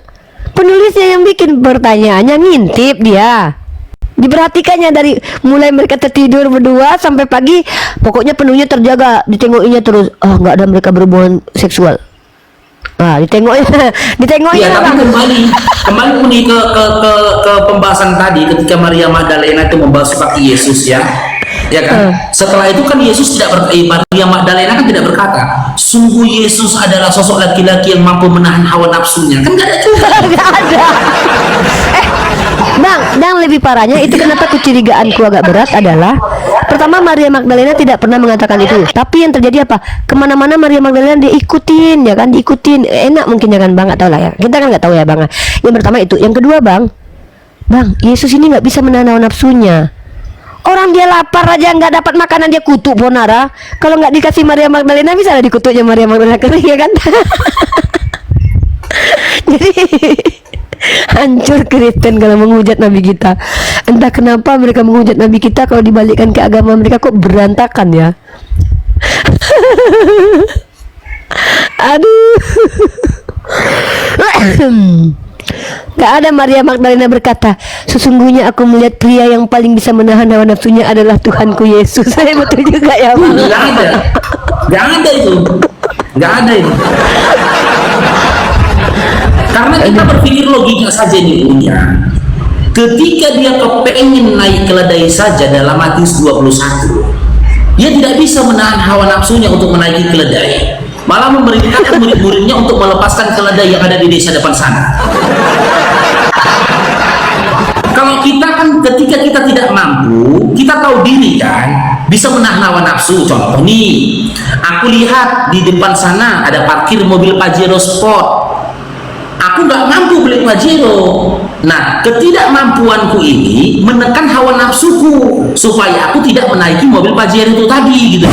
Penulisnya yang bikin pertanyaannya ngintip dia. Diperhatikannya dari mulai mereka tertidur berdua sampai pagi, pokoknya penuhnya terjaga, ditengokinya terus. Nggak ada mereka berhubungan seksual. Ditengoknya ya, tapi Bang. kembali nih ke pembahasan tadi ketika Maria Magdalena itu membasuh kaki Yesus ya kan? Setelah itu kan Yesus Maria Magdalena kan tidak berkata, sungguh Yesus adalah sosok laki-laki yang mampu menahan hawa nafsunya, kan nggak ada juga. Nggak ada. Bang, yang lebih parahnya itu kenapa kecurigaanku agak berat adalah, pertama Maria Magdalena tidak pernah mengatakan itu, tapi yang terjadi apa? Kemana-mana Maria Magdalena diikutin, ya kan? Diikutin, enak mungkin ya kan Bang, nggak tahu lah ya. Kita kan nggak tahu ya Bang. Yang pertama itu, yang kedua Bang, Yesus ini nggak bisa menahan hawa nafsunya. Orang dia lapar aja nggak dapat makanan dia kutuk bonara. Kalau nggak dikasih Maria Magdalena bisa lah dikutuknya Maria Magdalena kering ya kan? Jadi hancur Kristen kalau menghujat Nabi kita. Entah kenapa mereka menghujat Nabi kita, kalau dibalikkan ke agama mereka kok berantakan ya. Aduh. Gak ada. Maria Magdalena berkata, sesungguhnya aku melihat pria yang paling bisa menahan hawa nafsunya adalah Tuhanku Yesus. Saya betul juga ya Bang. Nggak ada itu. Karena kita berpikir logika saja nih punya. Ketika dia kepengen naik keledai saja dalam Matius 21, dia tidak bisa menahan hawa nafsunya untuk menaiki keledai, malah memerintahkan murid-muridnya untuk melepaskan keledai yang ada di desa depan sana. Kalau kita kan ketika kita tidak mampu, kita tahu diri kan, bisa menahan hawa nafsu. Contoh nih, aku lihat di depan sana ada parkir mobil Pajero Sport. Aku nggak mampu beli Pajero. Nah, ketidakmampuanku ini menekan hawa nafsuku supaya aku tidak menaiki mobil Pajero itu tadi gitu.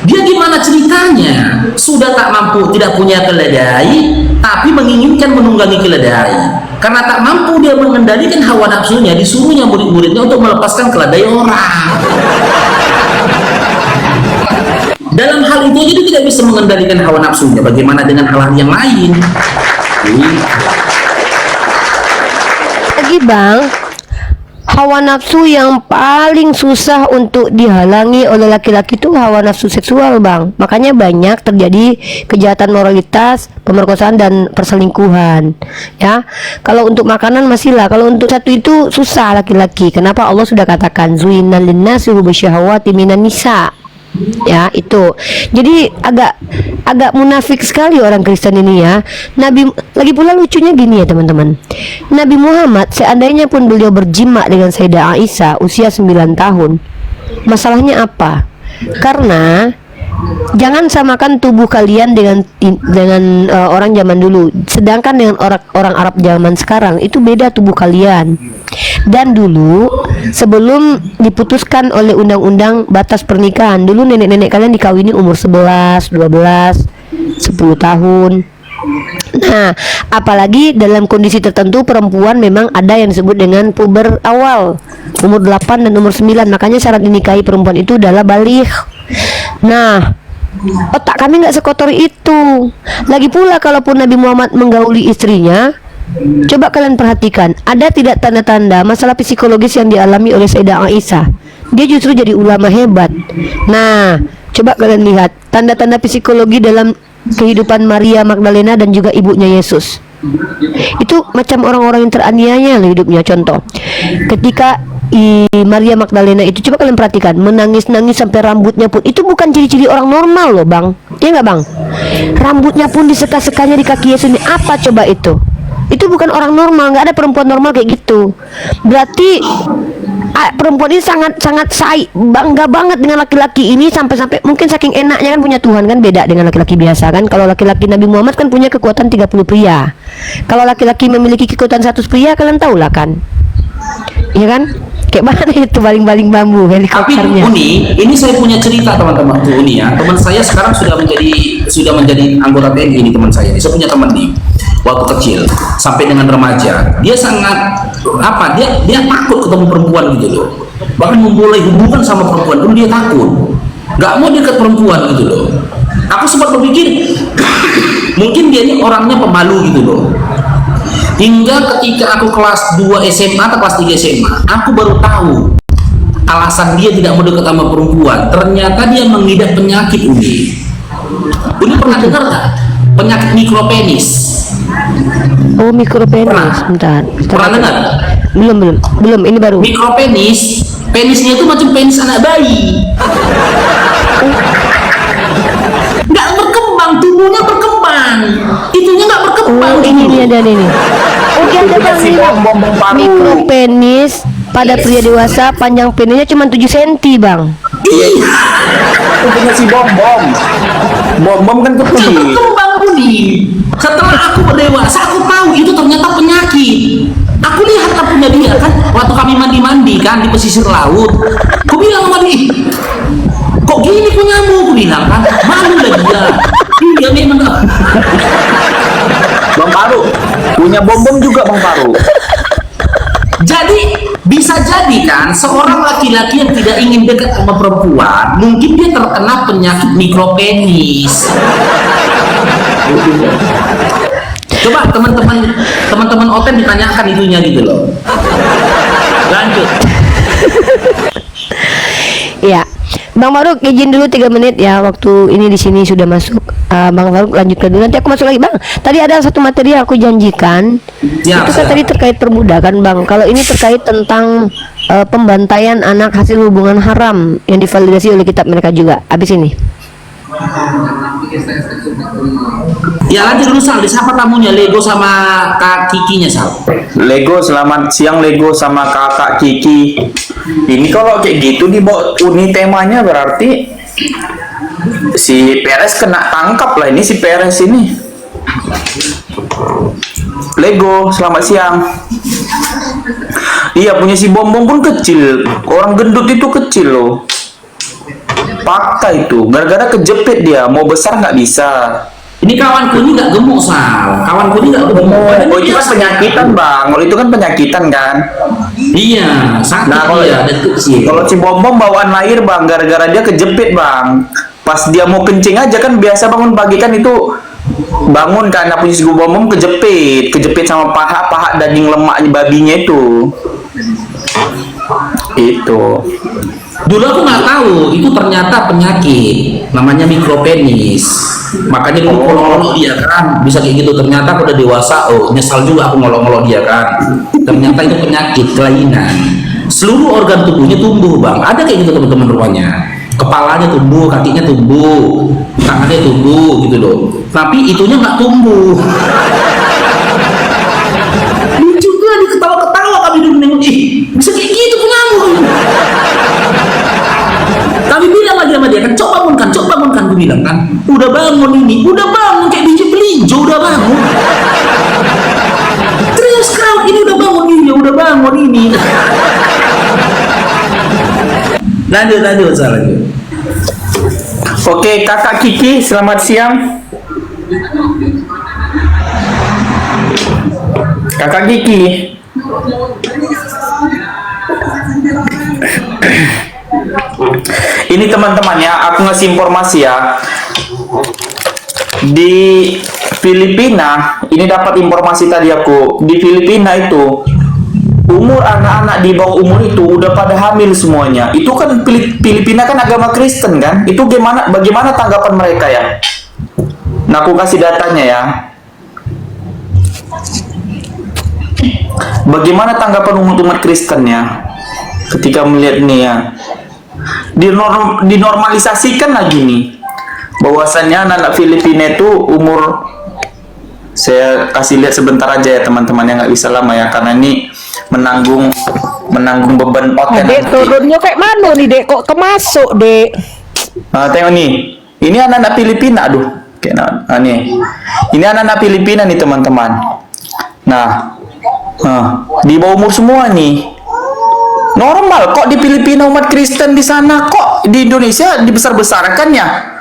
Dia gimana ceritanya? Sudah tak mampu, tidak punya keledai, tapi menginginkan menunggangi keledai. Karena tak mampu dia mengendalikan hawa nafsunya, disuruhnya murid-muridnya untuk melepaskan keledai orang. Dalam hal itu jadi tidak bisa mengendalikan hawa nafsunya. Bagaimana dengan hal-hal yang lain? Lagi Bang, hawa nafsu yang paling susah untuk dihalangi oleh laki-laki itu hawa nafsu seksual Bang. Makanya banyak terjadi kejahatan moralitas, pemerkosaan dan perselingkuhan. Ya, kalau untuk makanan masih lah, kalau untuk satu itu susah laki-laki. Kenapa? Allah sudah katakan zuinal linnasi hubusyahawati minan nisa. Ya itu, jadi agak munafik sekali orang Kristen ini ya. Nabi, lagi pula lucunya gini ya teman-teman, Nabi Muhammad seandainya pun beliau berjima dengan Sayyidah Aisyah usia 9 tahun, masalahnya apa? Karena jangan samakan tubuh kalian dengan orang zaman dulu, sedangkan dengan orang Arab zaman sekarang itu beda tubuh kalian. Dan dulu sebelum diputuskan oleh undang-undang batas pernikahan, dulu nenek-nenek kalian dikawini umur 11, 12, 10 tahun. Nah, apalagi dalam kondisi tertentu perempuan memang ada yang disebut dengan puber awal, umur 8 dan umur 9. Makanya syarat dinikahi perempuan itu adalah baligh. Nah, otak kami nggak sekotor itu. Lagi pula kalaupun Nabi Muhammad menggauli istrinya, coba kalian perhatikan, ada tidak tanda-tanda masalah psikologis yang dialami oleh Sayyidah Aisyah? Dia justru jadi ulama hebat. Nah, coba kalian lihat tanda-tanda psikologi dalam kehidupan Maria Magdalena dan juga ibunya Yesus. Itu macam orang-orang yang teraniaya lah hidupnya. Contoh, ketika Maria Magdalena itu, coba kalian perhatikan, menangis-nangis sampai rambutnya pun, itu bukan ciri-ciri orang normal loh Bang. Iya nggak Bang? Rambutnya pun diseka-sekanya di kaki Yesus ini. Apa coba itu? Itu bukan orang normal, nggak ada perempuan normal kayak gitu. Berarti perempuan ini sangat bangga banget dengan laki-laki ini, sampai-sampai mungkin saking enaknya kan punya Tuhan kan, beda dengan laki-laki biasa kan. Kalau laki-laki Nabi Muhammad kan punya kekuatan 30 pria. Kalau laki-laki memiliki kekuatan 100 pria, kalian tahu lah kan. Iya kan? Kayak mana itu baling-baling bambu helikopternya. Tapi Uni, ini saya punya cerita teman-teman tuh Uni ya. Teman saya sekarang sudah menjadi anggota TNI ini, teman saya. Saya punya teman nih, waktu kecil sampai dengan remaja, dia sangat dia takut ketemu perempuan gitu loh. Bahkan memulai hubungan sama perempuan dulu dia takut, nggak mau dekat perempuan gitu loh. Aku sempat berpikir mungkin dia ini orangnya pemalu gitu loh. Hingga ketika aku kelas 2 SMA atau kelas 3 SMA, aku baru tahu alasan dia tidak mau dekat sama perempuan. Ternyata dia mengidap penyakit Uni. Uni pernah dengar nggak? Penyakit mikropenis. Oh, mikropenis. Bentar. Pernah dengar? Belum, ini baru. Mikropenis, penisnya itu macam penis anak bayi. Nggak berkembang, tubuhnya berkembang, itunya nggak berkembang. Oh, ini ada nih. Oh, dia ada Bang ini. Mikropenis pada pria dewasa, panjang penisnya cuma 7 cm Bang. Iya. Itu punya si Bom kan kecil. Berkembang Budi. Setelah aku berdewasa, aku tahu itu ternyata penyakit. Aku lihat punya dia kan, waktu kami mandi-mandi kan di pesisir laut. Aku bilang sama dia, kok gini punyamu? Aku bilang kan, malu lah dia. Iya memang. Bang Paru punya bom juga Bang Paru. Jadi bisa jadi kan seorang laki-laki yang tidak ingin dekat sama perempuan, mungkin dia terkena penyakit mikropenis. Coba teman-teman Oten ditanyakan itunya gitu loh. Lanjut. Ya, Bang Faruk izin dulu 3 menit ya, waktu ini di sini sudah masuk. Bang Faruk lanjutkan dulu, nanti aku masuk lagi Bang. Tadi ada satu materi yang aku janjikan. Ya, Itu kan tadi terkait perbudakan Bang. Kalau ini terkait tentang pembantaian anak hasil hubungan haram yang divalidasi oleh kitab mereka juga. Habis ini. Ya lanjut dulu Sal, siapa tamunya? Lego sama Kak Kikinya Sal. Lego, selamat siang Lego sama kakak Kiki. Ini kalau kayak gitu di uni temanya berarti si Perez kena tangkap lah ini, si Perez ini. Lego, selamat siang. Iya, punya si Bom Bom pun kecil. Orang gendut itu kecil loh. Fakta itu, gara-gara kejepit dia, mau besar nggak bisa. Ini kawanku ini nggak gemuk Sal. Kawanku ini nggak gemuk. Oh itu kan penyakitan Bang, kalau itu kan penyakitan kan. Iya, sakit Nah kalau dia dan kecil. kalau si Bom Bom bawaan lahir Bang, gara-gara dia kejepit Bang. Pas dia mau kencing aja kan biasa bangun pagi kan itu bangun kan, punya si Bom Bom kejepit sama paha daging lemaknya babinya itu. Itu. Dulu aku nggak tahu itu ternyata penyakit namanya mikropenis. Makanya dulu ngolok-ngolok dia kan bisa kayak gitu. Ternyata aku udah dewasa, nyesal juga aku ngolok-ngolok dia kan. Ternyata itu penyakit kelainan. Seluruh organ tubuhnya tumbuh Bang. Ada kayak gitu teman-teman rupanya. Kepalanya tumbuh, kakinya tumbuh, tangannya tumbuh gitu loh. Tapi itunya nggak tumbuh. Lucu juga nih, ketawa-ketawa kami dulu nengok, bisa kayak gitu pengamu. Kami bilang lagi sama dia kan, coba bangunkan, gue bilang kan, udah bangun kayak biji belinjo, udah bangun. Terus kau ini udah bangun ini. Lanjut, salah. Oke, kakak Kiki, selamat siang. Kakak Kiki. Ini teman-teman ya, aku ngasih informasi ya. Di Filipina, ini dapat informasi tadi aku. Di Filipina itu umur anak-anak di bawah umur itu udah pada hamil semuanya. Itu kan Filipina kan agama Kristen kan? Itu bagaimana tanggapan mereka ya? Nah, aku kasih datanya ya. Bagaimana tanggapan umat Kristen ya ketika melihat ini ya? Dinormalisasikan lagi nih bahwasannya anak Filipina itu umur, saya kasih lihat sebentar aja ya teman-teman, yang nggak bisa lama ya karena ini menanggung beban oten. Dek turunnya kayak mana nih Dek, kok kemasuk Dek? Nah, tengok nih, ini anak-anak Filipina, aduh, nih, ini anak-anak Filipina nih teman-teman. Nah, di bawah umur semua nih. Normal kok di Filipina umat Kristen di sana, kok di Indonesia dibesar-besarkan ya?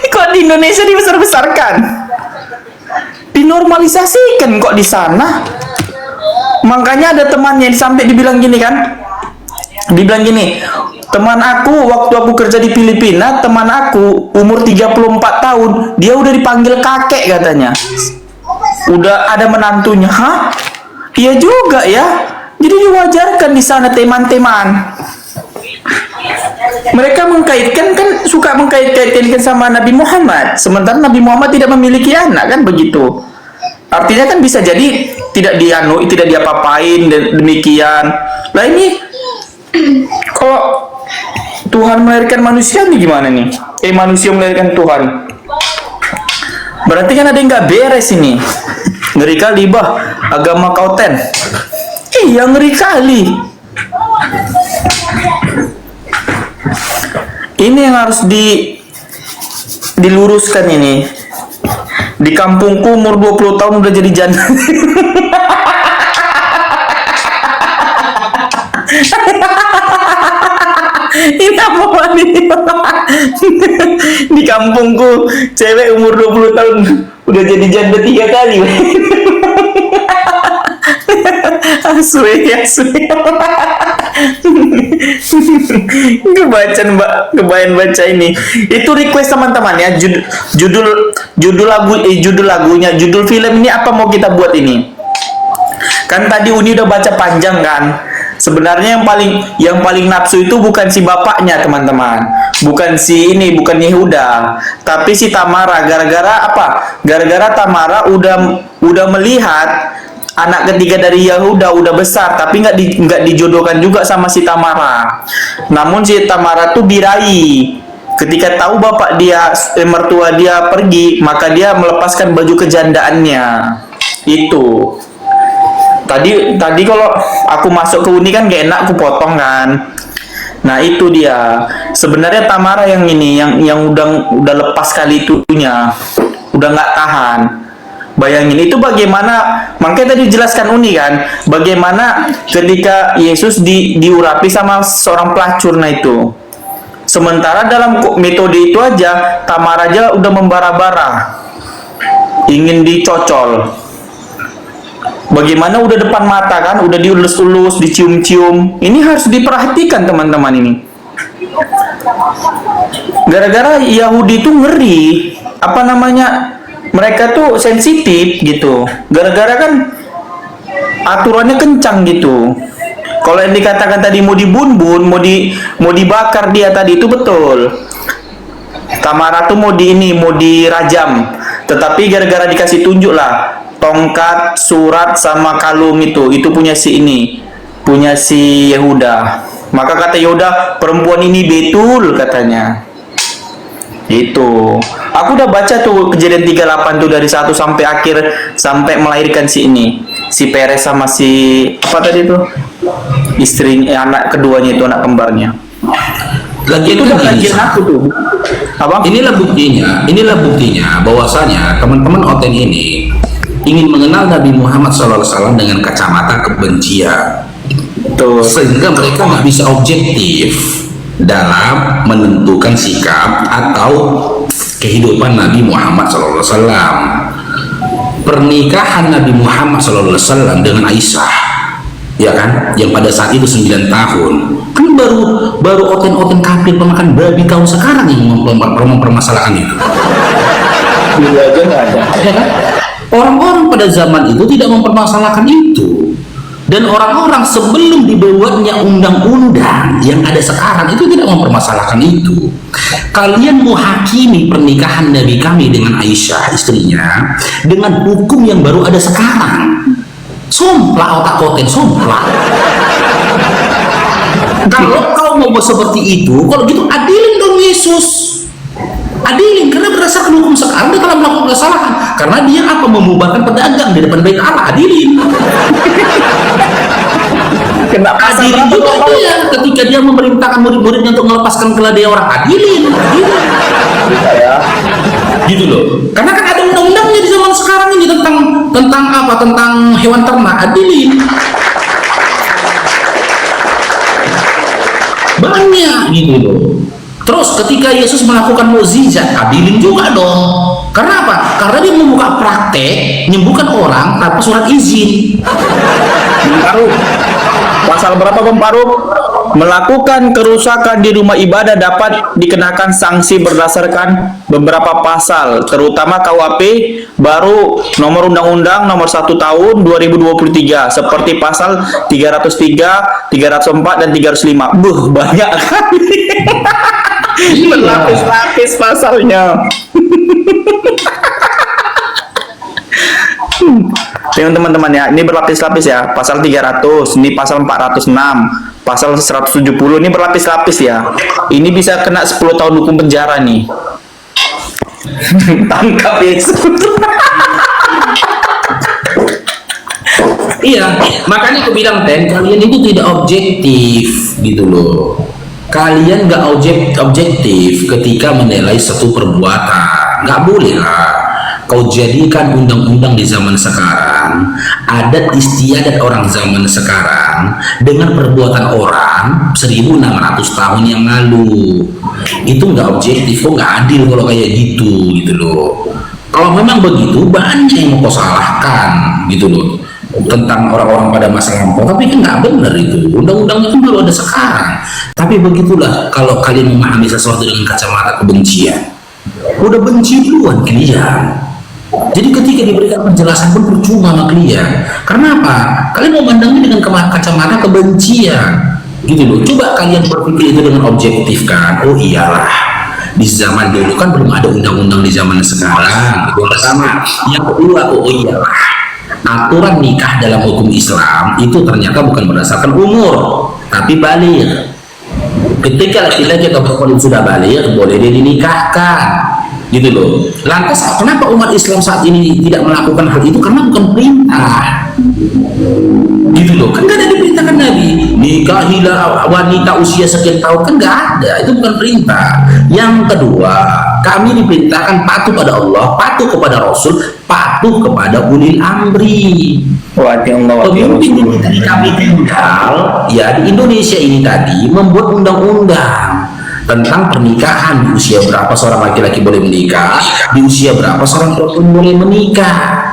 Kok di Indonesia dibesar-besarkan? Dinormalisasikan kok di sana. Makanya ada temannya sampai dibilang gini kan? Dibilang gini, teman aku waktu aku kerja di Filipina, teman aku umur 34 tahun, dia udah dipanggil kakek katanya. Udah ada menantunya. Hah? Iya juga ya. Jadi diwajarkan di sana teman-teman. Mereka suka mengkait-kaitkan sama Nabi Muhammad. Sementara Nabi Muhammad tidak memiliki anak kan begitu. Artinya kan bisa jadi tidak diapa-apain dan demikian. Lah ini kalau Tuhan melahirkan manusia nih gimana nih? Manusia melahirkan Tuhan. Berarti kan ada yang nggak beres ini. Ngeri kali bah agama Kauten. Iya ngeri kali. Ini yang harus diluruskan ini. Di kampungku umur 20 tahun udah jadi janda. Ini apa nih? Di kampungku cewek umur 20 tahun udah jadi janda 3 kali. Asli. Kebayang baca ini. Itu request teman-teman ya. Judul lagunya, judul film ini apa mau kita buat ini? Kan tadi Uni udah baca panjang kan. Sebenarnya yang paling nafsu itu bukan si bapaknya, teman-teman. Bukan bukan Yehuda, tapi si Tamara. Gara-gara apa? Gara-gara Tamara udah melihat anak ketiga dari Yehuda udah besar, tapi nggak dijodohkan juga sama si Tamara. Namun si Tamara tuh birahi. Ketika tahu bapak dia, mertua dia pergi, maka dia melepaskan baju kejandaannya. Itu. Tadi kalau aku masuk ke Uni kan gak enak, aku potong kan. Nah itu dia. Sebenarnya Tamara yang ini, yang udah lepas kali itunya, udah nggak tahan. Bayangin itu bagaimana, makanya tadi dijelaskan Uni kan, bagaimana ketika Yesus diurapi sama seorang pelacur. Nah itu. Sementara dalam metode itu aja, Tamara aja udah membara-bara, ingin dicocol. Bagaimana udah depan mata kan, udah diulus-ulus, dicium-cium. Ini harus diperhatikan teman-teman ini. Gara-gara Yahudi itu ngeri, apa namanya? Mereka tuh sensitif gitu. Gara-gara kan aturannya kencang gitu. Kalau yang dikatakan tadi mau dibun-bun, mau dibakar dia tadi itu betul. Tamara tuh mau dirajam. Tetapi gara-gara dikasih tunjuk lah, tongkat, surat sama kalung itu punya punya si Yehuda. Maka kata Yehuda, perempuan ini betul katanya. Itu. Aku udah baca tuh Kejadian 38 tuh dari 1 sampai akhir, sampai melahirkan si Peres sama si apa tadi tuh? Anak keduanya itu, anak kembarnya. Lagian Itu udah kan kajian aku tuh. Apa? inilah buktinya bahwasanya teman-teman Oten ini ingin mengenal Nabi Muhammad SAW dengan kacamata kebencian. Tuh. Sehingga mereka nggak bisa objektif dalam menentukan sikap atau kehidupan Nabi Muhammad SAW. Pernikahan Nabi Muhammad SAW dengan Aisyah, ya kan, yang pada saat itu 9 tahun, kan baru oten-oten kafir pemakan babi kaum sekarang yang mempermasalahkan itu. Iya aja nggak ada. Ya kan? Orang-orang pada zaman itu tidak mempermasalahkan itu. Dan orang-orang sebelum dibuatnya undang-undang yang ada sekarang itu tidak mempermasalahkan itu. Kalian menghakimi pernikahan Nabi kami dengan Aisyah istrinya dengan hukum yang baru ada sekarang. Sumpah otak koten, sumpah. Kalau kau mau seperti itu, kalau gitu adilin dong Yesus. Adilin, karena berdasarkan hukum sekarang dia telah melakukan kesalahan. Karena dia apa? Membubarkan pedagang di depan bait Allah. Adilin. Adilin juga dia ketika dia memerintahkan murid-muridnya untuk melepaskan keledai orang. Adilin. Gitu loh. Karena kan ada undang-undangnya di zaman sekarang ini tentang apa? Tentang hewan ternak. Adilin. Banyak gitu loh. Terus ketika Yesus melakukan mukjizat, adilin juga dong. Karena apa? Karena dia membuka praktek menyembuhkan orang tanpa surat izin. Paruh. Pasal berapa Bang Paruh? Melakukan kerusakan di rumah ibadah dapat dikenakan sanksi berdasarkan beberapa pasal, terutama KUHP baru nomor undang-undang nomor 1 tahun 2023 seperti pasal 303, 304 dan 305. Banyak kali. Berlapis-lapis pasalnya. Teman-teman ya, ini berlapis-lapis ya. Pasal 300, ini pasal 406, pasal 170, ini berlapis-lapis ya. Ini bisa kena 10 tahun hukum penjara nih. Tangkap Yesus. Iya, makanya aku bilang kalian itu tidak objektif gitu loh. Kalian nggak objektif ketika menilai satu perbuatan. Nggak boleh lah kau jadikan undang-undang di zaman sekarang, adat istiadat orang zaman sekarang dengan perbuatan orang 1600 tahun yang lalu. Itu nggak objektif, kok nggak adil kalau kayak gitu loh. Kalau memang begitu banyak yang mau kau salahkan gitu loh. tentang orang-orang pada masa lampau, tapi kan nggak benar itu. Undang-undang itu baru ada sekarang. Tapi begitulah kalau kalian memahami sesuatu dengan kacamata kebencian, udah benci duluan kalian. Jadi ketika diberikan penjelasan pun percuma sama kalian. Karena apa? Kalian memandangnya dengan kacamata kebencian, gitu loh. Coba kalian berpikir itu dengan objektif kan. Oh iyalah, di zaman dulu kan belum ada undang-undang di zaman sekarang. Itu yang pertama. Yang kedua, oh iyalah, aturan nikah dalam hukum Islam itu ternyata bukan berdasarkan umur, tapi baligh. Ketika laki-laki atau perempuan sudah baligh, boleh dia dinikahkan, gitu loh. Lantas kenapa umat Islam saat ini tidak melakukan hal itu? Karena bukan perintah, gitu loh. Kan gak ada diperintahkan Nabi nikahilah wanita usia sekian tahun, kan gak ada, itu bukan perintah. Yang kedua, kami diperintahkan patuh pada Allah, patuh kepada Rasul, patuh kepada ulil amri. Pemimpin ini tadi kami tinggal ya di Indonesia ini tadi membuat undang-undang tentang pernikahan, di usia berapa seorang laki-laki boleh menikah, di usia berapa seorang perempuan boleh menikah.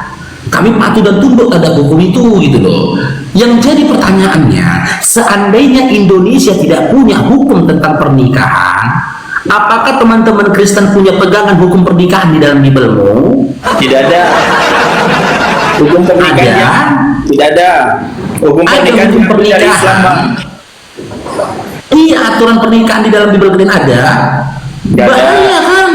Kami patuh dan tunduk terhadap hukum itu, gitu loh. Yang jadi pertanyaannya, seandainya Indonesia tidak punya hukum tentang pernikahan, apakah teman-teman Kristen punya pegangan hukum pernikahan di dalam Bibelmu? Tidak ada. Hukum pernikahan tidak ada. Hukum pernikahan hukum dari Islam, pernikahan. Bang. Iya, aturan pernikahan di dalam Bibel kalian ada. Bahaya kan?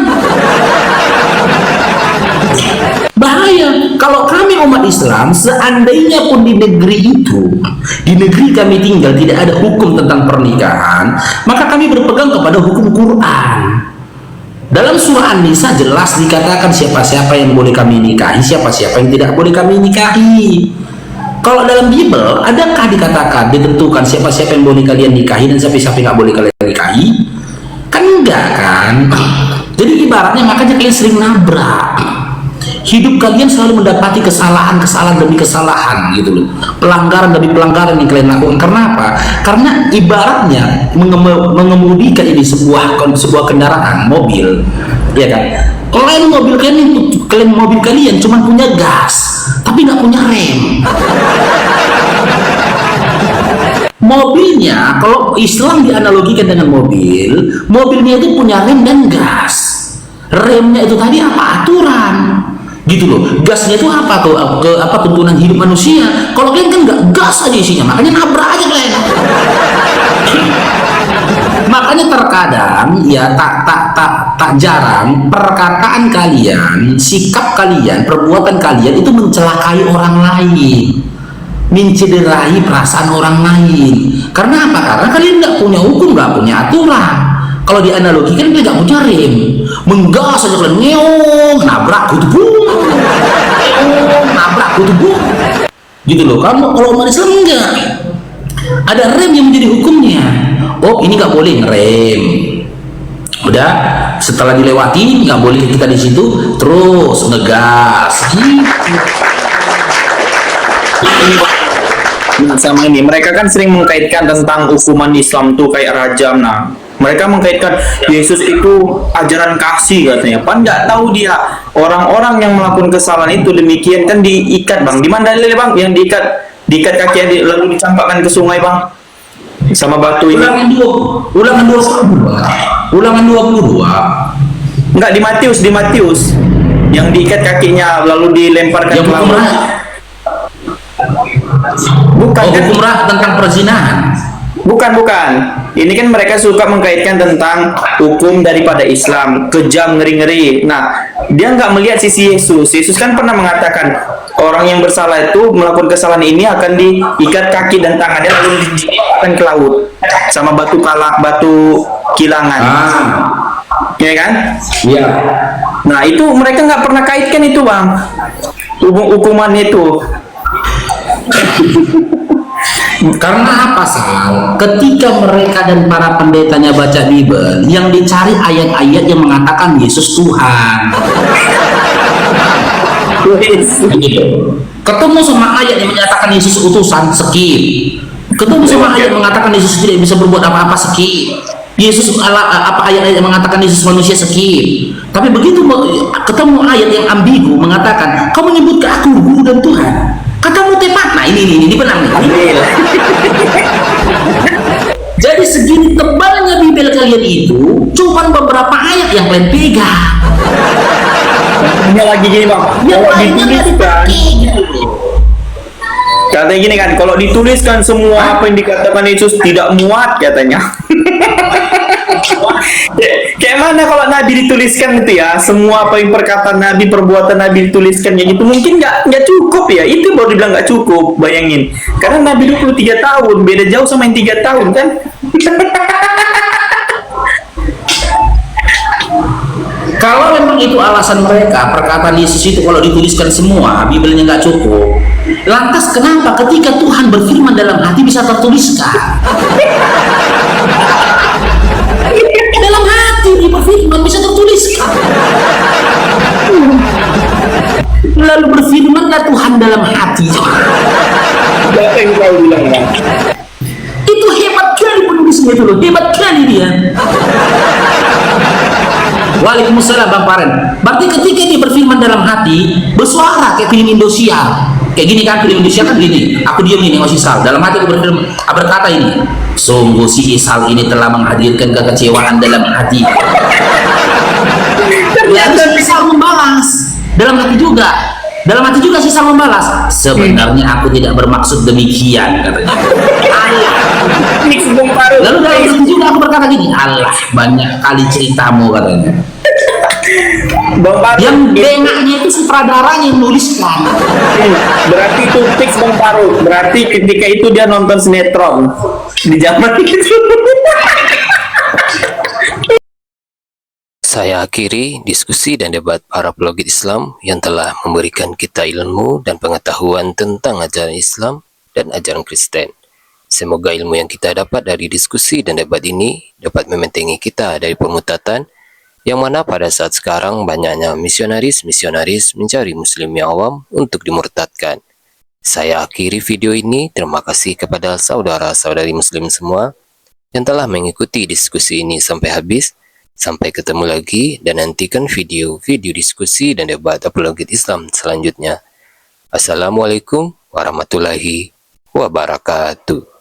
Bahaya. Kalau kami umat Islam, seandainya pun di negeri itu, di negeri kami tinggal tidak ada hukum tentang pernikahan, maka kami berpegang kepada hukum Quran. Dalam surah An-Nisa jelas dikatakan siapa-siapa yang boleh kami nikahi, siapa-siapa yang tidak boleh kami nikahi. Kalau dalam Bible, adakah dikatakan, ditentukan siapa-siapa yang boleh kalian nikahi dan siapa-siapa yang nggak boleh kalian nikahi? Kan enggak kan? Jadi ibaratnya makanya kalian sering nabrak. Hidup kalian selalu mendapati kesalahan demi kesalahan, gitu loh. Pelanggaran demi pelanggaran yang kalian lakukan. Karena apa? Karena ibaratnya mengemudikan ini sebuah kendaraan, mobil, ya kan? Lain mobil kalian cuma punya gas, tapi nggak punya rem. Mobilnya, kalau Islam dianalogikan dengan mobilnya itu punya rem dan gas. Remnya itu tadi apa? Aturan, gitu loh. Gasnya itu apa tuh? Tuntunan hidup manusia. Kalau kalian kan nggak gas aja isinya, makanya nabrak aja kalian. Makanya terkadang ya tak jarang perkataan kalian, sikap kalian, perbuatan kalian itu mencelakai orang lain, mencederai perasaan orang lain. Karena apa? Karena kalian nggak punya hukum, nggak punya aturan. Kalau dianalogikan kalian nggak punya rem, menggas aja kalian, ngeong, nabrak kutubung, nabrak kutubung, gitu loh. Kamu kalau umat Islam enggak ada rem yang menjadi hukumnya. Oh, ini nggak boleh ngerem. Udah, setelah dilewati nggak boleh kita di situ terus ngegas. Nah, sama ini mereka kan sering mengkaitkan tentang hukuman Islam tuh kayak rajam. Nah, mereka mengkaitkan Yesus itu ajaran kasih katanya. Pan nggak tahu dia orang-orang yang melakukan kesalahan itu demikian kan diikat, Bang. Di mana dalilnya, Bang? Yang diikat kaki lalu dicampakkan ke sungai, Bang, sama batu ini. Ulangan 22. Enggak, di Matius yang diikat kakinya lalu dilemparkan Yang ke laut. Bukan, hukum tentang perzinahan. Bukan. Ini kan mereka suka mengkaitkan tentang hukum daripada Islam, kejam, ngeri-ngeri. Nah, dia nggak melihat sisi Yesus. Yesus kan pernah mengatakan orang yang bersalah itu melakukan kesalahan ini akan diikat kaki dan tangannya lalu dilemparkan ke laut sama batu kilangan. Ya kan? Iya. Nah, itu mereka nggak pernah kaitkan itu, Bang. Hukumannya itu. Karena apa, Sal? Ketika mereka dan para pendetanya baca Bible, yang dicari ayat-ayat yang mengatakan Yesus Tuhan. Ketemu sama ayat yang menyatakan Yesus utusan, skip. Ketemu sama ayat yang mengatakan Yesus tidak bisa berbuat apa-apa, skip. Yesus apa ayat-ayat yang mengatakan Yesus manusia, skip. Tapi begitu ketemu ayat yang ambigu mengatakan, kau menyebut ke aku guru dan Tuhan, Katamu tepat. Nah ini benar nih. Jadi segini tebalnya Bibel kalian itu cuma beberapa ayat yang kalian pegang. Contohnya lagi gini bang, Yang kalau lainnya nggak dituliskan, dipakai. katanya gini kan, kalau dituliskan semua apa yang dikatakan Yesus tidak muat katanya. Kayak mana kalau Nabi dituliskan itu ya, semua apa yang perkataan Nabi, perbuatan Nabi dituliskan ya gitu, mungkin nggak cukup ya, itu baru dibilang nggak cukup, bayangin. Karena Nabi 23 tahun, beda jauh sama yang 3 tahun kan. Kalau memang itu alasan mereka, perkataan Yesus itu kalau dituliskan semua, Bibelnya nggak cukup. Lantas kenapa ketika Tuhan berfirman dalam hati bisa tertuliskan? Dalam hati dia berfirman bisa tertuliskan. Lalu berfirmanlah Tuhan dalam hati. Siapa yang kau bilang bang? Itu hebat kali penulisnya itu loh, hebat kali dia. Waalaikumsalam Bang Paren. Berarti ketika dia berfirman dalam hati, bersuara kayak film Indosiar. Kayak gini kan, film Indosiar kan gini. Aku diam nih nengok si Sal. Dalam hati aku berfirman, berkata ini. Sungguh si Isal ini telah menghadirkan kekecewaan dalam hati. Ternyata si Isal membalas. Dalam hati juga. Dalam hati juga si Isal membalas. Sebenarnya aku tidak bermaksud demikian, katanya. Lalu dalam hati juga aku berkata gini, Allah banyak kali ceritamu, katanya. Bang Paru, Yang bengaknya itu sutradaranya yang nuliskan. berarti itu fix Bang Paru. Berarti ketika itu dia nonton sinetron di zaman itu. Saya akhiri diskusi dan debat para pelogit Islam yang telah memberikan kita ilmu dan pengetahuan tentang ajaran Islam dan ajaran Kristen. Semoga ilmu yang kita dapat dari diskusi dan debat ini dapat membentengi kita dari pemutatan yang mana pada saat sekarang banyaknya misionaris-misionaris mencari muslim yang awam untuk dimurtadkan. Saya akhiri video ini. Terima kasih kepada saudara-saudari muslim semua yang telah mengikuti diskusi ini sampai habis. Sampai ketemu lagi dan nantikan video-video diskusi dan debat apologet Islam selanjutnya. Assalamualaikum warahmatullahi wabarakatuh.